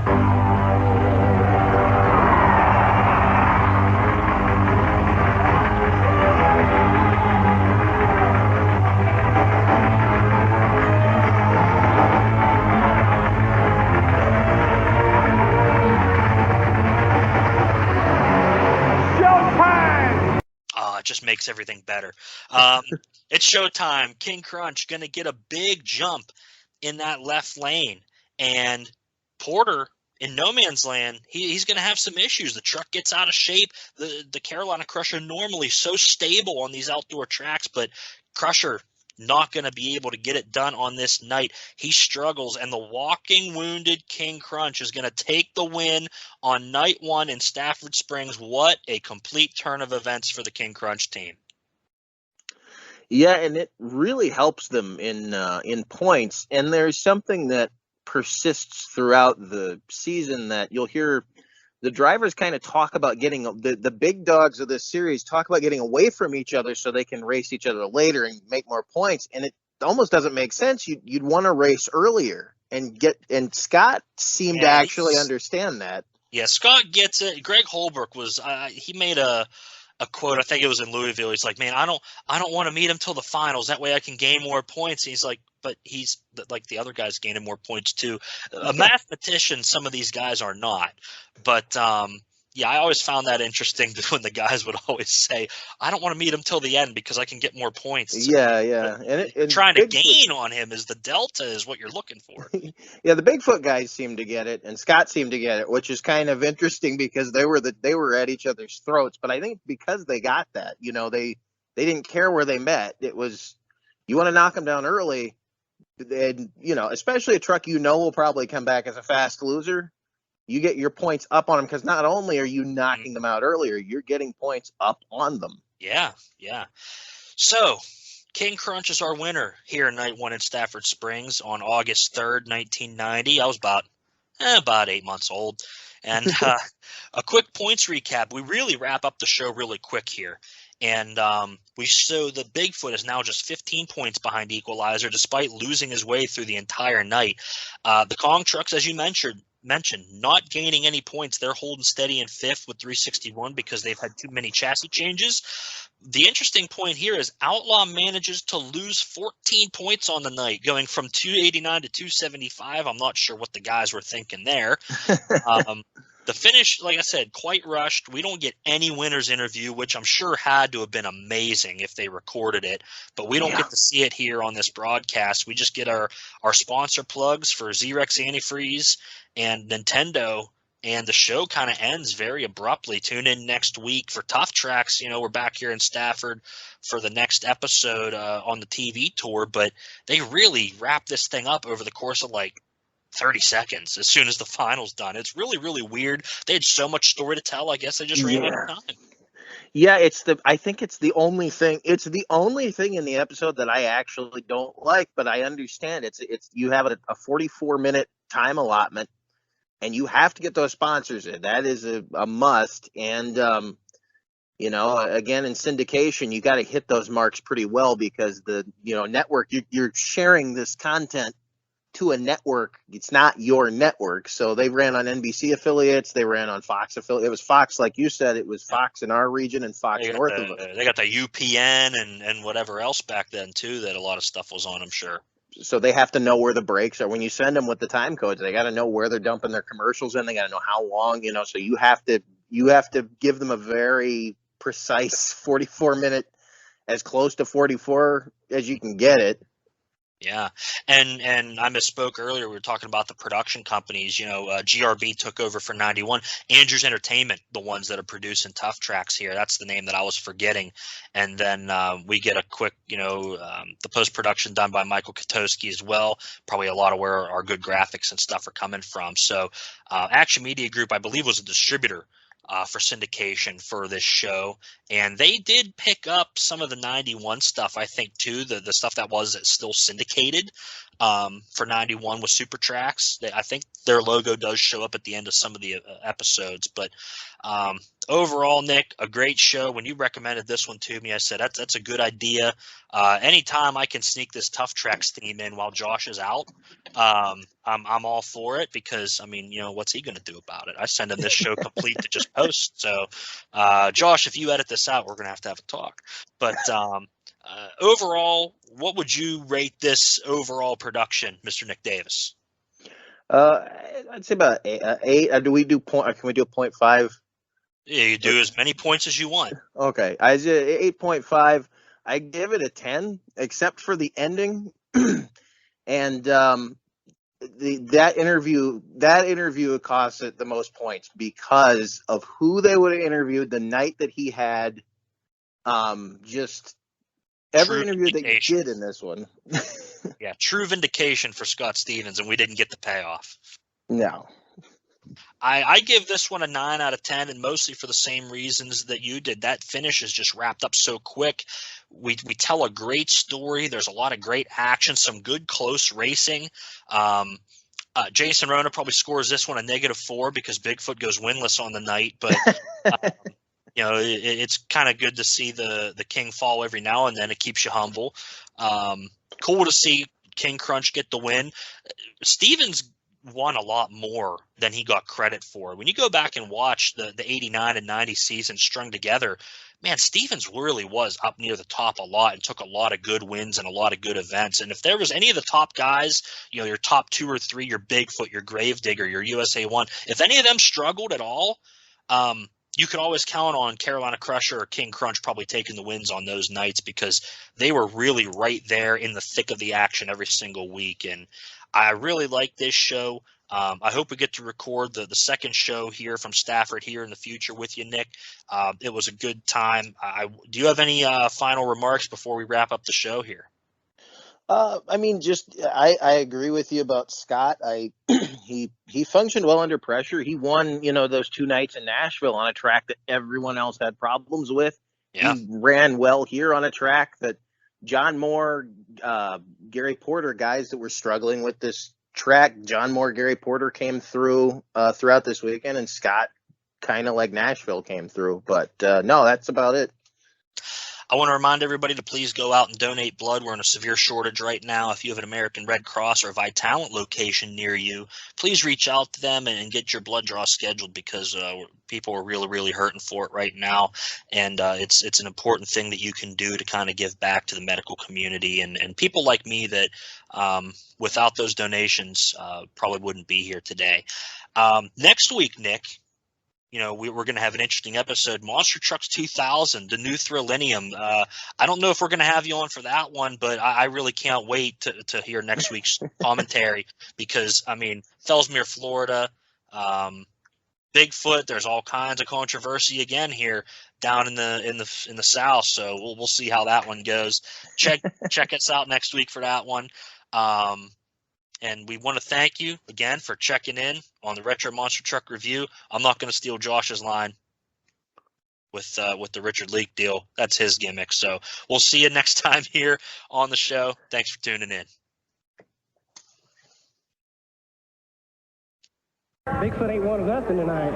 Just makes everything better. It's showtime. King Crunch going to get a big jump in that left lane. And Porter, in no man's land, he's going to have some issues. The truck gets out of shape. The Carolina Crusher normally so stable on these outdoor tracks, but Crusher not going to be able to get it done on this night. He struggles, and the walking wounded King Crunch is going to take the win on night one in Stafford Springs. What a complete turn of events for the King Crunch team. Yeah, and it really helps them in points. And there's something that persists throughout the season that you'll hear the drivers kind of talk about getting the big dogs of this series talk about getting away from each other so they can race each other later and make more points. And it almost doesn't make sense. You'd want to race earlier and Scott seemed to actually understand that. Yeah, Scott gets it. Greg Holbrook was he made a quote, I think it was in Louisville. He's like, man, I don't want to meet him till the finals. That way I can gain more points. And he's like, but he's like the other guys gaining more points too. A mathematician, some of these guys are not. But yeah, I always found that interesting when the guys would always say, I don't want to meet him till the end because I can get more points. So yeah. And trying to gain on him is the delta is what you're looking for. Yeah, the Bigfoot guys seem to get it, and Scott seemed to get it, which is kind of interesting because they were at each other's throats. But I think because they got that, they didn't care where they met. It was, you want to knock them down early, and especially a truck will probably come back as a fast loser. You get your points up on them because not only are you knocking them out earlier, you're getting points up on them. Yeah. So, King Crunch is our winner here night one in Stafford Springs on August 3rd, 1990. I was about 8 months old. And a quick points recap. We really wrap up the show really quick here. And we show the Bigfoot is now just 15 points behind Equalizer despite losing his way through the entire night. The Kong trucks, as you mentioned, not gaining any points. They're holding steady in fifth with 361 because they've had too many chassis changes. The interesting point here is Outlaw manages to lose 14 points on the night, going from 289 to 275. I'm not sure what the guys were thinking there. The finish, like I said, quite rushed. We don't get any winner's interview, which I'm sure had to have been amazing if they recorded it. But we don't get to see it here on this broadcast. We just get our sponsor plugs for Xerox Antifreeze and Nintendo, and the show kind of ends very abruptly. Tune in next week for Tough Tracks. We're back here in Stafford for the next episode on the TV tour, but they really wrap this thing up over the course of 30 seconds as soon as the final's done. It's really, really weird. They had so much story to tell. I guess they just ran out of time. Yeah, I think it's the only thing. It's the only thing in the episode that I actually don't like, but I understand. It's you have a 44-minute time allotment, and you have to get those sponsors in. That is a must. And again, in syndication, you got to hit those marks pretty well because the network you're sharing this content to a network. It's not your network. So they ran on NBC affiliates. They ran on Fox affiliates. It was Fox, like you said, it was Fox in our region and Fox north of us. They got the UPN and whatever else back then too, that a lot of stuff was on, I'm sure. So they have to know where the breaks are. When you send them with the time codes, they got to know where they're dumping their commercials in. They got to know how long, so you have to give them a very precise 44-minute, as close to 44 as you can get it. Yeah, and I misspoke earlier. We were talking about the production companies. GRB took over for 91. Andrews Entertainment, the ones that are producing Tough Tracks here. That's the name that I was forgetting. And then we get a quick, the post-production done by Michael Katowski as well. Probably a lot of where our good graphics and stuff are coming from. So Action Media Group, I believe, was a distributor for syndication for this show, and they did pick up some of the 91 stuff, I think, too, the stuff that was still syndicated for 91 with Super Tracks. I think their logo does show up at the end of some of the episodes, but overall, Nick, a great show. When you recommended this one to me, I said that's a good idea. Anytime I can sneak this Tough Tracks theme in while Josh is out, I'm all for it because, what's he going to do about it? I send him this show complete to just post. So, Josh, if you edit this out, we're going to have a talk. But overall, what would you rate this overall production, Mr. Nick Davis? I'd say about 8. Do we do point? Can we do a 0.5? Yeah, you do as many points as you want. Okay, I say 8.5. I give it a 10, except for the ending. And that interview cost it the most points because of who they would have interviewed the night that he had. Just every interview they did in this one. Yeah, true vindication for Scott Stevens, and we didn't get the payoff. No. I give this one a 9 out of 10, and mostly for the same reasons that you did. That finish is just wrapped up so quick. We tell a great story. There's a lot of great action, some good close racing. Jason Rona probably scores this one a -4 because Bigfoot goes winless on the night. But you know, it's kind of good to see the king fall every now and then. It keeps you humble. Cool to see King Crunch get the win. Stevens won a lot more than he got credit for. When you go back and watch the 89 and 90 season strung together, man, Stevens really was up near the top a lot and took a lot of good wins and a lot of good events. And if there was any of the top guys, you know, your top 2 or 3, your Bigfoot, your Gravedigger, your USA 1, if any of them struggled at all, you could always count on Carolina Crusher or King Crunch probably taking the wins on those nights because they were really right there in the thick of the action every single week. And I really like this show. I hope we get to record the second show here from Stafford here in the future with you, Nick. It was a good time. Do you have any final remarks before we wrap up the show here? I mean, I agree with you about Scott. He functioned well under pressure. He won, you know, those 2 nights in Nashville on a track that everyone else had problems with. Yeah. He ran well here on a track that John Moore, Gary Porter, guys that were struggling with this track. John Moore, Gary Porter came through throughout this weekend, and Scott, kind of like Nashville, came through. But no, that's about it. I want to remind everybody to please go out and donate blood. We're in a severe shortage right now. If you have an American Red Cross or Vitalant location near you, please reach out to them and get your blood draw scheduled because people are really, really hurting for it right now. And it's an important thing that you can do to kind of give back to the medical community and people like me that without those donations probably wouldn't be here today. Next week, Nick, you know, we're going to have an interesting episode. Monster Trucks 2000, the new Thrillennium. I don't know if we're going to have you on for that one, but I really can't wait to hear next week's commentary because, I mean, Fellsmere, Florida, Bigfoot. There's all kinds of controversy again here down in the South. So we'll see how that one goes. Check us out next week for that one. And we want to thank you again for checking in on the Retro Monster Truck Review. I'm not going to steal Josh's line with the Richard Leak deal. That's his gimmick. So we'll see you next time here on the show. Thanks for tuning in. Bigfoot ain't one of nothing tonight.